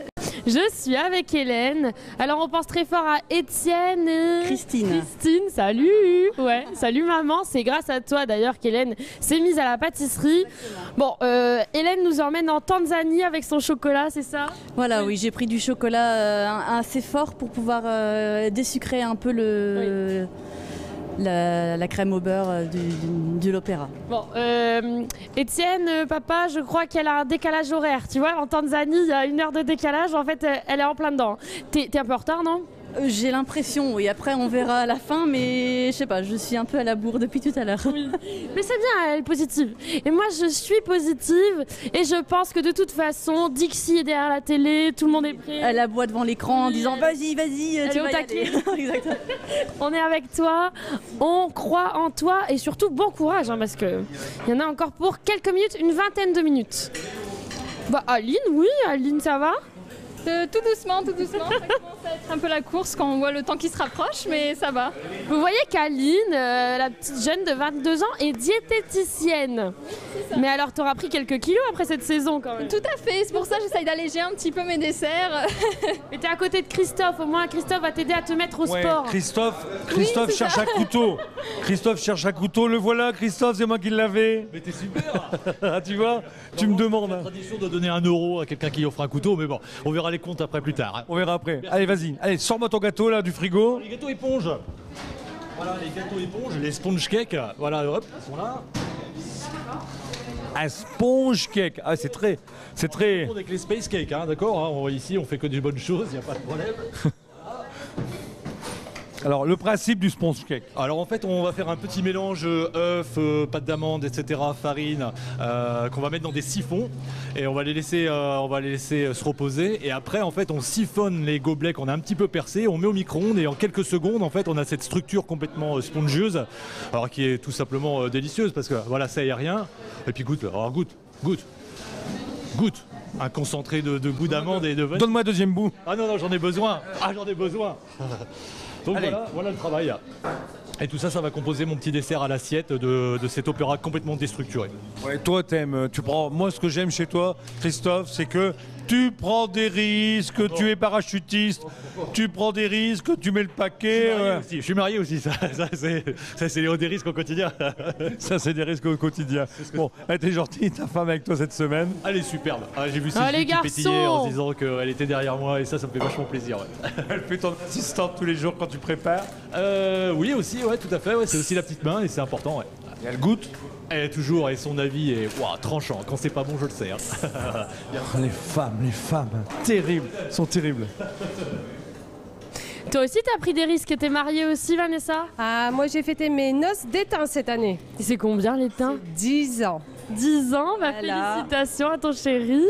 je suis avec Hélène. Alors on pense très fort à Étienne et Christine, salut. Ouais, salut maman. C'est grâce à toi d'ailleurs qu'Hélène s'est mise à la pâtisserie. Bon, Hélène nous emmène en Tanzanie avec son chocolat, c'est ça? Voilà, oui, j'ai pris du chocolat assez fort pour pouvoir désucrer un peu la crème au beurre de l'opéra. Bon, Étienne, papa, je crois qu'elle a un décalage horaire. Tu vois, en Tanzanie, il y a 1 heure de décalage. En fait, elle est en plein dedans. T'es un peu en retard, non? J'ai l'impression, oui. Après, on verra à la fin, mais je sais pas, je suis un peu à la bourre depuis tout à l'heure. Oui. Mais c'est bien, elle est positive. Et moi, je suis positive. Et je pense que de toute façon, Dixie est derrière la télé, tout le monde est prêt. Elle aboie devant l'écran en disant vas-y, tu vas y aller. Exactement. On est avec toi, on croit en toi et surtout bon courage, hein, parce qu'il y en a encore pour quelques minutes, une vingtaine de minutes. Bah, Aline, oui, Aline, ça va? Tout doucement, ça commence à être un peu la course quand on voit le temps qui se rapproche, mais ça va. Vous voyez qu'Aline, la petite jeune de 22 ans, est diététicienne. Mais alors, t'auras pris quelques kilos après cette saison quand même. Tout à fait, c'est pour ça que j'essaye d'alléger un petit peu mes desserts. Mais t'es à côté de Christophe, au moins Christophe va t'aider à te mettre au sport. Christophe cherche un couteau. Christophe cherche un couteau, le voilà, Christophe, c'est moi qui l'avais. Mais t'es super. Tu vois, tu me demandes. La tradition de donner 1 euro à quelqu'un qui offre un couteau, mais bon, on verra les comptes après plus tard. Hein. On verra après. Allez, vas-y. Allez, sors-moi ton gâteau là du frigo. Les gâteaux éponges. Voilà, les gâteaux éponges, les sponge cakes. Voilà, hop, ils sont là. Un sponge cake. Ah, c'est très. Avec les space cakes, hein, d'accord. Hein, ici, on fait que des bonnes choses, il n'y a pas de problème. Alors, le principe du sponge cake. Alors, en fait, on va faire un petit mélange œufs, pâte d'amande, etc., farine, qu'on va mettre dans des siphons. Et on va les laisser se reposer. Et après, en fait, on siphonne les gobelets qu'on a un petit peu percés, on met au micro-ondes et en quelques secondes, en fait, on a cette structure complètement spongieuse, alors qui est tout simplement délicieuse parce que voilà, c'est aérien. Et puis goûte. Alors goûte. Un concentré de goût d'amande et de vanille. Donne-moi un deuxième bout. Ah non, j'en ai besoin. Donc voilà le travail. Et tout ça, ça va composer mon petit dessert à l'assiette de cet opéra complètement déstructuré. Ouais, toi, tu prends. Moi, ce que j'aime chez toi, Christophe, c'est que Tu prends des risques, tu es parachutiste, tu prends des risques, tu mets le paquet. Je suis marié aussi, ça c'est des risques au quotidien. Ça c'est des risques au quotidien. Bon, elle était gentille, ta femme avec toi cette semaine. Elle est superbe. J'ai vu ses les yeux qui garçons pétillaient en se disant qu'elle était derrière moi et ça me fait vachement plaisir. Ouais. Elle fait ton assistante tous les jours quand tu prépares. Oui aussi, ouais, tout à fait. Ouais, c'est aussi la petite main et c'est important. Ouais. Et elle goûte. Elle toujours, et son avis est tranchant. Quand c'est pas bon, je le sais. Hein. Les femmes, terribles, sont terribles. Toi aussi, t'as pris des risques. T'es mariée aussi, Vanessa? Ah, moi, j'ai fêté mes noces d'étain cette année. Et c'est combien l'étain? 10 ans. 10 ans, bah Voilà. félicitations à ton chéri.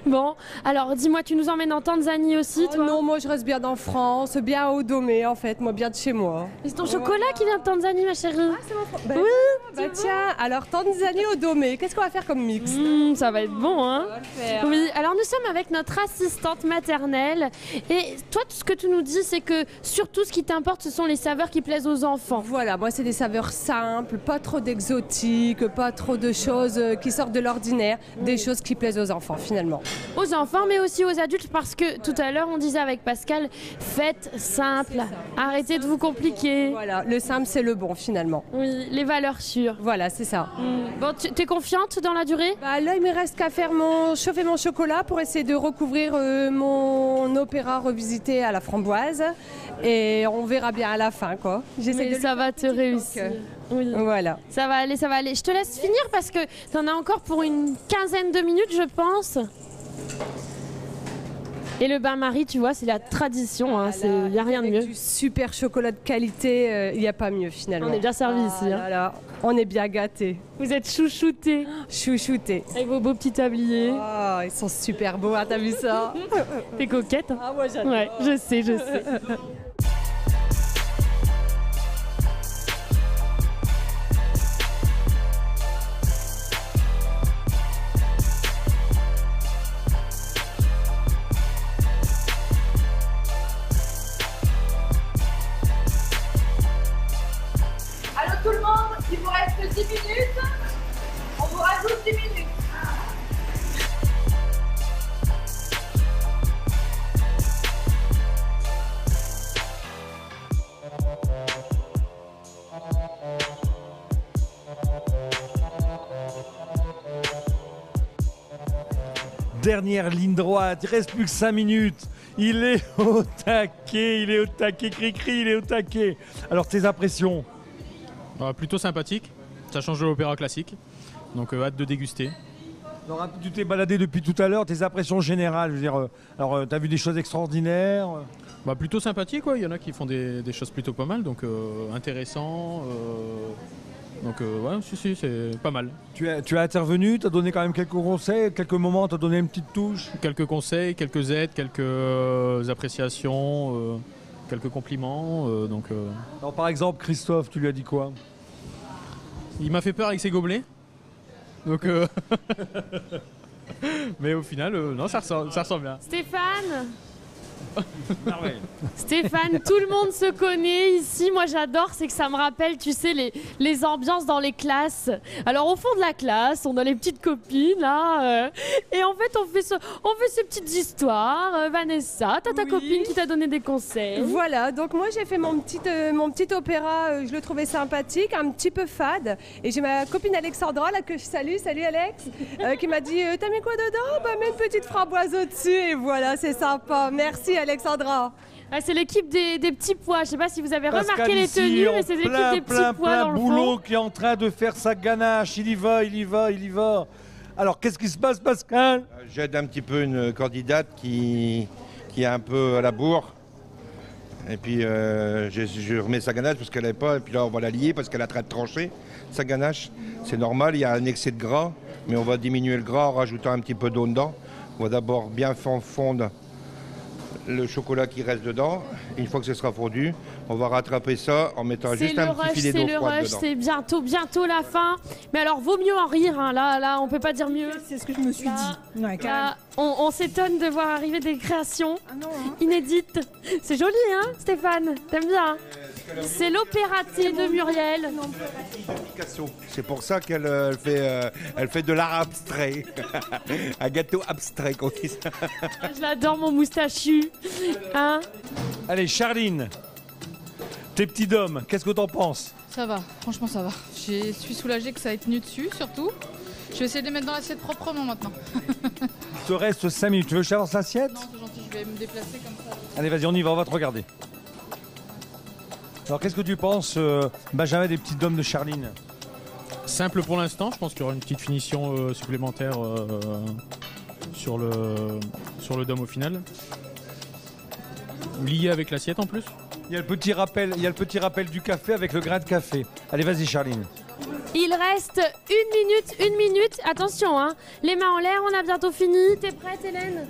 Bon, alors dis-moi, tu nous emmènes en Tanzanie aussi, toi? Non, moi je reste bien en France, bien au Domé en fait, moi bien de chez moi. Et c'est ton chocolat qui vient de Tanzanie, ma chérie? Ah, c'est mon Oui, bah tiens, alors Tanzanie au Domé, qu'est-ce qu'on va faire comme mix? Ça va être bon, hein? On va le faire. Oui, alors nous sommes avec notre assistante maternelle. Et toi, tout ce que tu nous dis, c'est que surtout ce qui t'importe, ce sont les saveurs qui plaisent aux enfants. Voilà, moi c'est des saveurs simples, pas trop d'exotiques, pas trop de choses qui sortent de l'ordinaire, des choses qui plaisent aux enfants finalement. Aux enfants, mais aussi aux adultes, parce que tout à l'heure, on disait avec Pascal, faites simple, arrêtez de vous compliquer. Voilà, le simple c'est le bon finalement. Oui, les valeurs sûres. Voilà, c'est ça. Bon, t'es confiante dans la durée? Bah là, il me reste qu'à faire chauffer mon chocolat pour essayer de recouvrir mon opéra revisité à la framboise. Et on verra bien à la fin, quoi. Mais ça va te réussir. Oui. Voilà. Ça va aller, ça va aller. Je te laisse finir parce que t'en as encore pour une quinzaine de minutes, je pense. Et le bain-marie, tu vois, c'est la tradition, hein, il n'y a rien de mieux. Du super chocolat de qualité, il n'y a pas mieux finalement. On est bien servis ici. Hein. Là, on est bien gâtés. Vous êtes chouchoutés. Chouchoutés. Avec vos beaux petits tabliers. Oh, ils sont super beaux, hein, t'as vu ça? T'es coquette. Ah, moi j'adore. Ouais, je sais, je sais. Allô tout le monde, il vous reste 10 minutes. On vous rajoute 10 minutes. Dernière ligne droite, il reste plus que 5 minutes. Il est au taquet, cri-cri, il est au taquet. Alors tes impressions? Plutôt sympathique, ça change de l'opéra classique, donc hâte de déguster. Alors, tu t'es baladé depuis tout à l'heure, tes impressions générales, je veux dire, t'as vu des choses extraordinaires? Plutôt sympathique, ouais. Il y en a qui font des choses plutôt pas mal, donc intéressant. Donc ouais, si, c'est pas mal. Tu as intervenu, tu as donné quand même quelques conseils, quelques moments, tu as donné une petite touche? Quelques conseils, quelques aides, quelques appréciations, quelques compliments. Alors, par exemple, Christophe, tu lui as dit quoi? Il m'a fait peur avec ses gobelets. Donc mais au final, non, ça ressemble bien. Stéphane Stéphane, tout le monde se connaît ici. Moi j'adore, c'est que ça me rappelle, tu sais, les ambiances dans les classes. Alors au fond de la classe, on a les petites copines là, et en fait on fait ces petites histoires. Vanessa, t'as ta copine qui t'a donné des conseils. Voilà, donc moi j'ai fait mon petit opéra, je le trouvais sympathique, un petit peu fade. Et j'ai ma copine Alexandra là que je salue, salut Alex, qui m'a dit t'as mis quoi dedans? Bah mets une petite framboise au-dessus et voilà, c'est sympa. Merci Alexandra. Ah, c'est l'équipe des petits pois. Je sais pas si vous avez remarqué les tenues, mais c'est l'équipe des petits pois dans le boulot fond. qui est en train de faire sa ganache. Il y va. Alors qu'est-ce qui se passe, Pascal? J'aide un petit peu une candidate qui est un peu à la bourre. Et puis je remets sa ganache parce qu'elle n'est pas. Et puis là on va la lier parce qu'elle est en train de trancher sa ganache. C'est normal, il y a un excès de gras, mais on va diminuer le gras en rajoutant un petit peu d'eau dedans. On va d'abord bien fondre le chocolat qui reste dedans. Une fois que ce sera fondu, on va rattraper ça en mettant juste un petit filet d'eau froide dedans. C'est bientôt la fin. Mais alors vaut mieux en rire, hein. Là on peut pas dire mieux. C'est ce que je me suis dit. Ouais, là, on s'étonne de voir arriver des créations inédites. C'est joli, hein, Stéphane? T'aimes bien? c'est l'opératé de Muriel. C'est pour ça qu'elle elle fait de l'art abstrait. Un gâteau abstrait, qu'on dit ça. Je l'adore, mon moustachu. Hein? Allez, Charline, tes petits dômes, qu'est-ce que t'en penses? Ça va, franchement ça va. Je suis soulagée que ça ait tenu dessus surtout. Je vais essayer de les mettre dans l'assiette proprement maintenant. Il te reste 5 minutes. Tu veux que je t'avance l'assiette? Non, c'est gentil, je vais me déplacer comme ça. Allez, vas-y, on y va, on va te regarder. Alors, qu'est-ce que tu penses, Benjamin, des petits dômes de Charline? Simple pour l'instant, je pense qu'il y aura une petite finition supplémentaire sur le dôme au final. Lié avec l'assiette en plus. Il y a le petit rappel du café avec le grain de café. Allez, vas-y, Charline. Il reste une minute. Attention, hein. Les mains en l'air, on a bientôt fini. T'es prête, Hélène?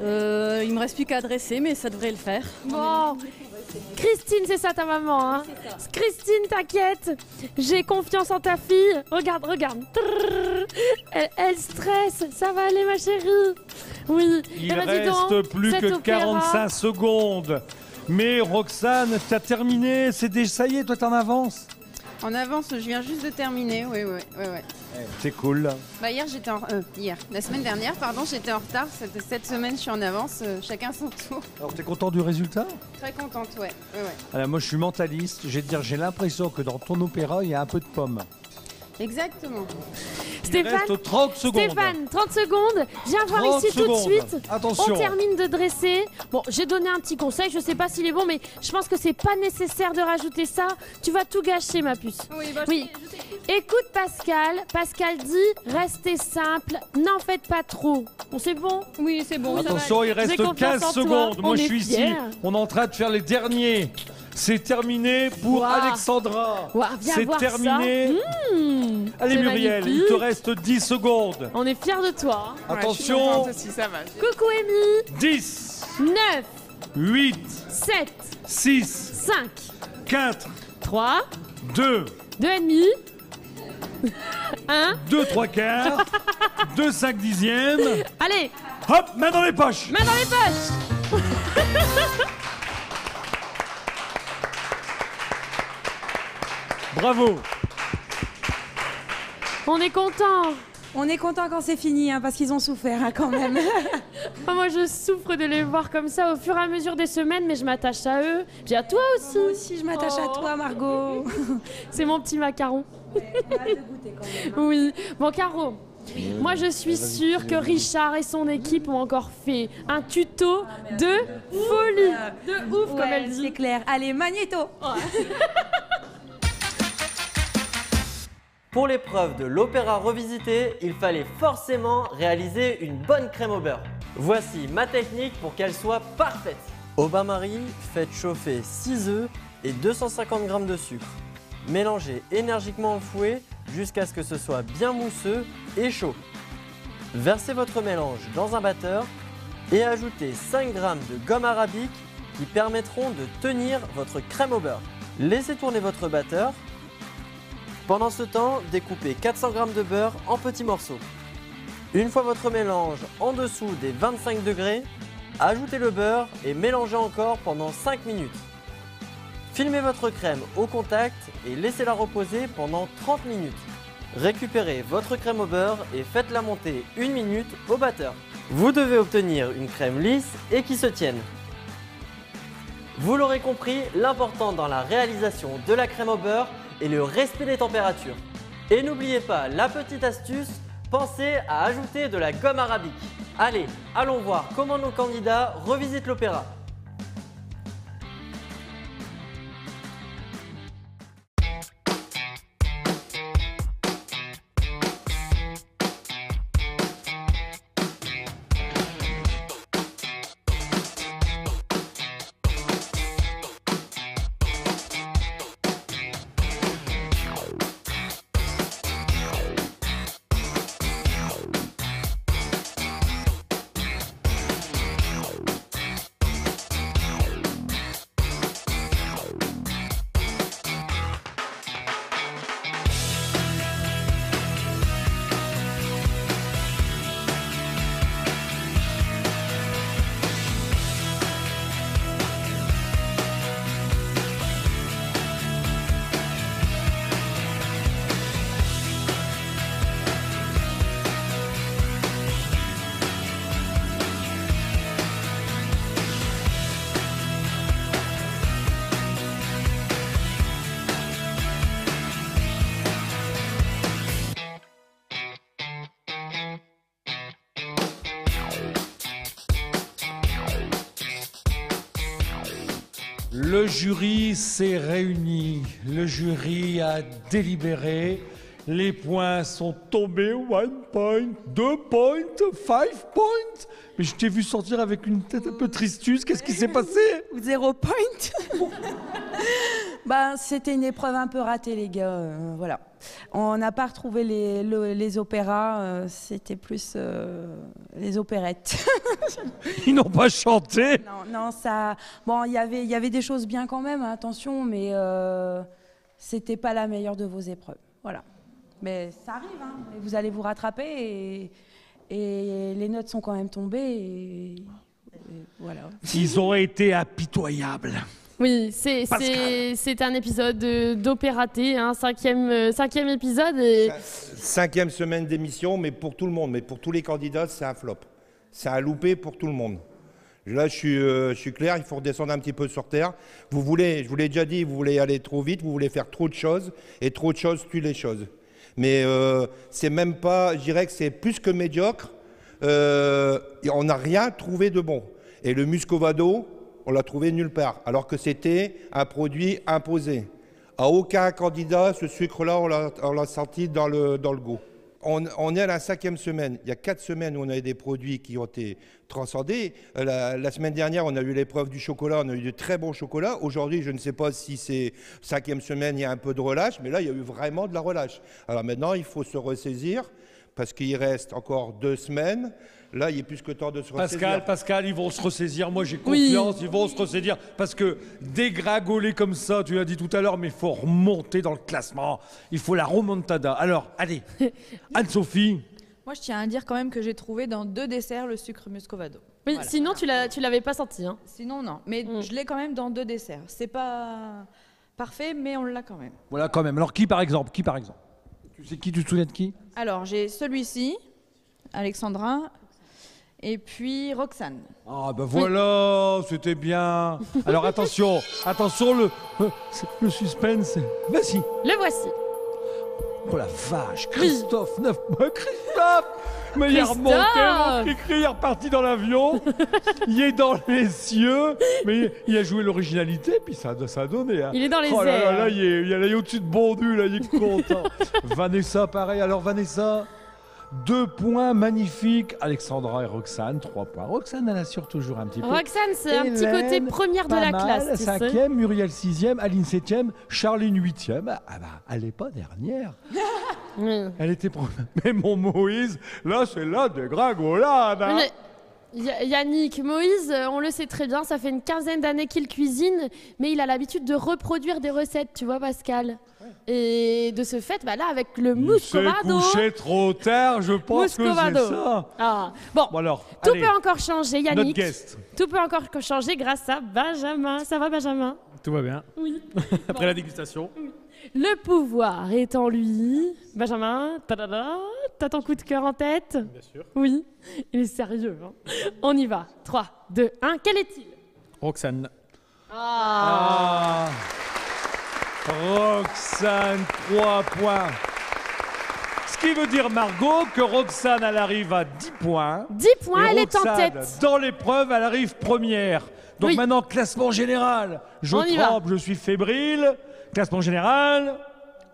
Il me reste plus qu'à dresser, mais ça devrait le faire. Bon. Christine, c'est ça ta maman, hein. Christine, t'inquiète. J'ai confiance en ta fille. Regarde. Trrr. Elle stresse. Ça va aller, ma chérie. Oui. Il reste plus que 45 secondes. Mais Roxane, t'as terminé. Ça y est, toi, t'es en avance. En avance, je viens juste de terminer, oui. C'est cool. Bah la semaine dernière, j'étais en retard. Cette semaine, je suis en avance, chacun son tour. Alors, t'es content du résultat? Très contente, ouais. Alors, moi, je suis mentaliste. Je vais te dire, j'ai l'impression que dans ton opéra, il y a un peu de pomme. Exactement. Stéphane, reste 30 secondes. Stéphane, 30 secondes. Viens voir ici tout de suite. Attention. On termine de dresser. Bon, j'ai donné un petit conseil, je sais pas s'il est bon, mais je pense que c'est pas nécessaire de rajouter ça. Tu vas tout gâcher, ma puce. Oui. Écoute Pascal. Pascal dit, restez simple, n'en faites pas trop. Bon, c'est bon? Oui, c'est bon. Attention, il reste 15 secondes. Moi, je suis ici. On est en train de faire les derniers. C'est terminé pour Alexandra. C'est terminé. Allez, Muriel, il te reste 10 secondes. On est fiers de toi. Attention. Ça va. Coucou Amy. 10, 9, 8, 7, 6, 5, 4, 3, 2, 2 et demi, 1, 2, 3 quarts, 2, 5 dixièmes. Allez. Hop, main dans les poches. Main dans les poches. Bravo. On est content. On est content quand c'est fini, hein, parce qu'ils ont souffert hein, quand même. Moi, je souffre de les voir comme ça au fur et à mesure des semaines, mais je m'attache à eux. J'ai à toi aussi. Moi aussi, je m'attache à toi, Margot. C'est mon petit macaron. Hâte de goûter quand même. Hein. Oui. Bon, Caro. Moi, je suis sûre que Richard et son équipe ont encore fait un tuto de folie. De ouf, comme elle dit. C'est clair. Allez, Magnéto. Pour l'épreuve de l'opéra revisité, il fallait forcément réaliser une bonne crème au beurre. Voici ma technique pour qu'elle soit parfaite. Au bain-marie, faites chauffer 6 œufs et 250 g de sucre. Mélangez énergiquement au fouet jusqu'à ce que ce soit bien mousseux et chaud. Versez votre mélange dans un batteur et ajoutez 5 g de gomme arabique qui permettront de tenir votre crème au beurre. Laissez tourner votre batteur. Pendant ce temps, découpez 400 g de beurre en petits morceaux. Une fois votre mélange en dessous des 25 degrés, ajoutez le beurre et mélangez encore pendant 5 minutes. Filmez votre crème au contact et laissez-la reposer pendant 30 minutes. Récupérez votre crème au beurre et faites-la monter 1 minute au batteur. Vous devez obtenir une crème lisse et qui se tienne. Vous l'aurez compris, l'important dans la réalisation de la crème au beurre est le respect des températures. Et n'oubliez pas la petite astuce, pensez à ajouter de la gomme arabique. Allez, allons voir comment nos candidats revisitent l'opéra. Le jury s'est réuni, le jury a délibéré, les points sont tombés, 1 point, 2 points, 5 points. Mais je t'ai vu sortir avec une tête un peu tristuce, qu'est-ce qui s'est passé? 0 point. Bah, c'était une épreuve un peu ratée, les gars. Voilà. On n'a pas retrouvé les opéras, c'était plus les opérettes. Ils n'ont pas chanté? Non, ça. Bon, il y avait des choses bien quand même, hein, attention, mais c'était pas la meilleure de vos épreuves. Voilà. Mais ça arrive, hein, et vous allez vous rattraper et les notes sont quand même tombées. Et voilà. Ils ont été impitoyables. Oui, c'est un épisode d'opératé, hein, cinquième épisode. Et... 5e semaine d'émission, mais pour tout le monde, mais pour tous les candidats, c'est un flop. C'est un loupé pour tout le monde. Là, je suis clair, il faut redescendre un petit peu sur terre. Je vous l'ai déjà dit, vous voulez aller trop vite, vous voulez faire trop de choses, et trop de choses tuent les choses. Mais c'est même pas, je dirais que c'est plus que médiocre. On n'a rien trouvé de bon. Et le muscovado, on l'a trouvé nulle part, alors que c'était un produit imposé. À aucun candidat, ce sucre-là, on l'a senti dans le goût. On est à la 5e semaine. Il y a 4 semaines où on a eu des produits qui ont été transcendés. La semaine dernière, on a eu l'épreuve du chocolat. On a eu de très bons chocolats. Aujourd'hui, je ne sais pas si c'est 5e semaine, il y a un peu de relâche. Mais là, il y a eu vraiment de la relâche. Alors maintenant, il faut se ressaisir parce qu'il reste encore 2 semaines. Là, il est plus que temps de se ressaisir. Pascal, ils vont se ressaisir. Moi, j'ai confiance, ils vont se ressaisir. Parce que dégringoler comme ça, tu l'as dit tout à l'heure, mais il faut remonter dans le classement. Il faut la remontada. Alors, allez, Anne-Sophie. Moi, je tiens à dire quand même que j'ai trouvé dans 2 desserts le sucre muscovado. Oui, voilà. Sinon, tu l'avais pas senti. Hein. Sinon, non. Mais je l'ai quand même dans 2 desserts. C'est pas parfait, mais on l'a quand même. Voilà, quand même. Alors, qui par exemple? Tu sais qui? Tu te souviens de qui? Alors, j'ai celui-ci, Alexandra, et puis Roxane. Ah ben voilà, c'était bien. Alors attention, le suspense. Vas-y. Le voici. Oh la vache, Christophe, 9 mois. Christophe, mais il est remonté, il est reparti dans l'avion, il est dans les cieux, mais il a joué l'originalité, puis ça a donné. Hein. Il est dans les airs. Là, il est au-dessus de Bondu, là, il est content. Vanessa, pareil. Alors Vanessa, 2 points magnifiques. Alexandra et Roxane, 3 points. Roxane, elle assure toujours un petit peu. Roxane, c'est un petit côté première de la classe. 5e, Muriel 6e, Aline 7e, Charline 8e. Ah bah, elle n'est pas dernière. Elle était première. Mais mon Moïse, là, c'est la dégringolade. Hein. Yannick, Moïse, on le sait très bien, ça fait une 15aine d'années qu'il cuisine, mais il a l'habitude de reproduire des recettes, tu vois, Pascal. Et de ce fait, bah là, avec le muscovado... Il s'est couché trop tard, je pense que c'est ça. Ah. Bon, alors, tout peut encore changer, Yannick. Notre guest. Tout peut encore changer grâce à Benjamin. Ça va, Benjamin? Tout va bien. Oui. Après la dégustation. Oui. Le pouvoir est en lui. Benjamin, t'as ton coup de cœur en tête? Bien sûr. Oui, il est sérieux. Hein. On y va. 3, 2, 1. Quel est-il? Roxane. Roxane, 3 points. Ce qui veut dire, Margot, que Roxane, elle arrive à 10 points. 10 points, elle est en tête. Dans l'épreuve, elle arrive première. Donc maintenant, classement général. Je tremble, je suis fébrile. Classement général.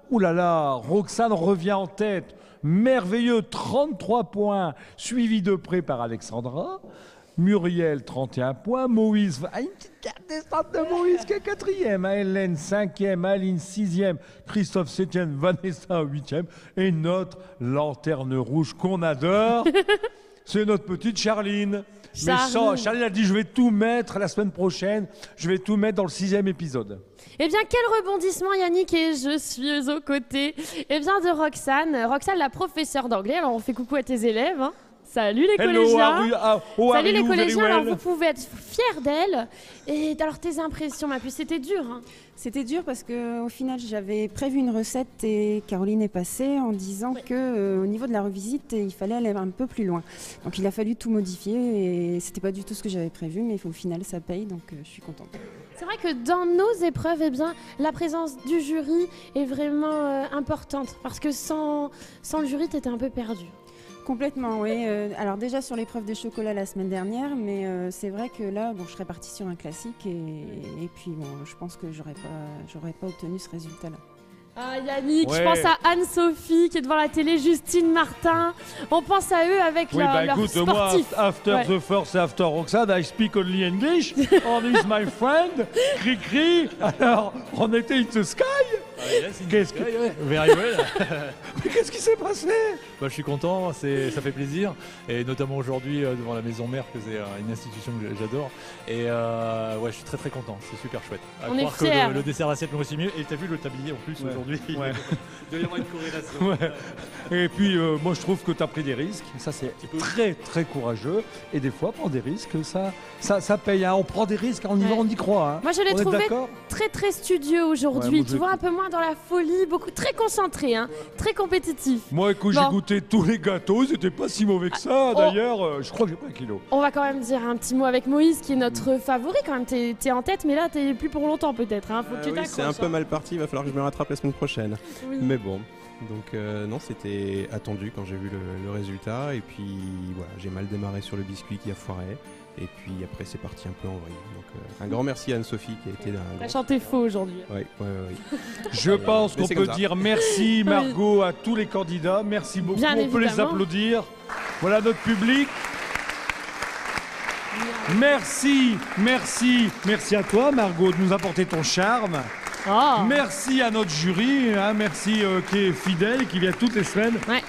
Ouh là là, Roxane revient en tête. Merveilleux, 33 points. Suivi de près par Alexandra. Muriel, 31 points. Moïse, une petite carte descente de Moïse qui est 4e. Hélène, 5e. Aline, 6e. Christophe, 7e. Vanessa, 8e. Et notre lanterne rouge qu'on adore, c'est notre petite Charline. Mais Charline a dit, je vais tout mettre la semaine prochaine. Je vais tout mettre dans le 6e épisode. Eh bien, quel rebondissement, Yannick, et je suis aux côtés de Roxane. Roxane, la professeure d'anglais. Alors, on fait coucou à tes élèves. Hein. Salut les collégiens. Salut les collégiens. Alors, vous pouvez être fiers d'elle. Et alors, tes impressions, ma puce, c'était dur. Hein. C'était dur parce qu'au final, j'avais prévu une recette et Caroline est passée en disant qu'au niveau de la revisite, il fallait aller un peu plus loin. Donc, il a fallu tout modifier et c'était pas du tout ce que j'avais prévu, mais au final, ça paye, donc je suis contente. C'est vrai que dans nos épreuves, eh bien, la présence du jury est vraiment importante parce que sans le jury, tu étais un peu perdu. Complètement, oui. Alors déjà sur l'épreuve de chocolat la semaine dernière, mais c'est vrai que là, bon, je serais partie sur un classique et puis bon, je pense que j'aurais pas obtenu ce résultat-là. Ah Yannick, Ouais. je pense à Anne-Sophie qui est devant la télé, Justine Martin. On pense à eux avec leur écoute, sportif. moi, after Ouais. the first, after Roxane, I speak only English. On is my friend. Cri-cri. Alors, on était in the sky. Qu'est-ce que... Very well. Mais qu'est-ce qui s'est passé? Bah, je suis content, ça fait plaisir. Et notamment aujourd'hui devant la maison mère, que c'est une institution que j'adore. Et ouais, je suis très très content, c'est super chouette. À On est croire que fiers. le dessert d'assiette m'ont aussi mieux. Et t'as vu le tablier en plus Ouais. aujourd'hui. Ouais. Il doit y avoir une corrélation. Ouais. Et puis, moi, je trouve que tu as pris des risques. Ça, c'est très, très courageux. Et des fois, prendre des risques, ça paye. Hein. On prend des risques, on y va, on y croit. Hein. Moi je l'ai On est trouvé d'accord. très très studieux aujourd'hui, Ouais, moi, tu je- vois, un peu moins dans la folie, beaucoup très concentré, hein, très compétitif. Moi, écoute, Bon. j'ai goûté tous les gâteaux. Ils n'étaient pas si mauvais que ça. Oh. D'ailleurs, je crois que j'ai pris 1 kilo. On va quand même dire un petit mot avec Moïse qui est notre favori quand même, t'es en tête mais là t'es plus pour longtemps peut-être, hein. Faut que tu Oui, t'accroches. c'est un peu hein. mal parti, il va falloir que je me rattrape la semaine prochaine. Oui. Mais bon, donc non, c'était attendu quand j'ai vu le résultat. Et puis voilà, j'ai mal démarré sur le biscuit qui a foiré. Et puis après, c'est parti un peu en vrille. Donc un grand merci à Anne-Sophie qui a été un T'as grand... chanté faux aujourd'hui. Oui. Je pense Mais qu'on c'est peut comme ça. dire merci Margot à tous les candidats. Merci beaucoup. Bien on peut les évidemment. applaudir. Voilà notre public. Merci à toi Margot de nous apporter ton charme. Oh. Merci à notre jury, hein, merci qui est fidèle, qui vient toutes les semaines. Ouais.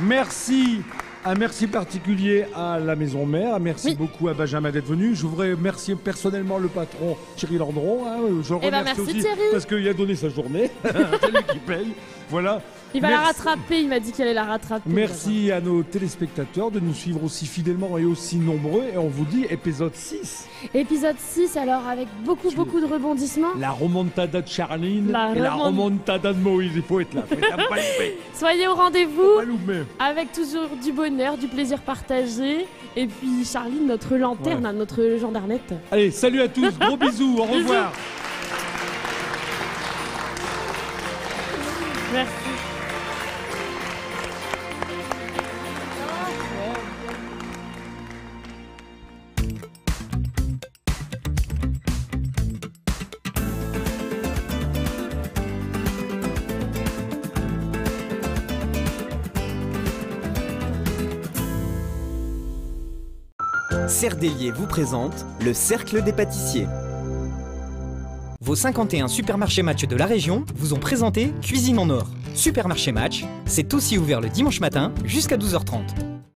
Merci. Un merci particulier à la Maison Mère. Merci beaucoup à Benjamin d'être venu. Je voudrais remercier personnellement le patron Thierry Landron. Hein, je le Eh ben, remercie merci, aussi Thierry. parce qu'il a donné sa journée. C'est lui qui paye. Voilà. Il va la Merci. rattraper, il m'a dit qu'elle allait la rattraper. Merci à nos téléspectateurs de nous suivre aussi fidèlement et aussi nombreux. Et on vous dit épisode 6. Épisode 6 alors avec beaucoup de rebondissements. La remontada de Charline La et la remont- remontada de Moïse. Il faut être là. Faut être là, pas louper. Soyez au rendez-vous Pas louper. avec toujours du bonheur, du plaisir partagé. Et puis Charline, notre lanterne, Ouais. notre gendarmette. Allez, salut à tous. Gros bisous. Au revoir. Merci. Cerdelier vous présente le Cercle des pâtissiers. Vos 51 supermarchés Match de la région vous ont présenté Cuisine en Or. Supermarché Match, c'est aussi ouvert le dimanche matin jusqu'à 12h30.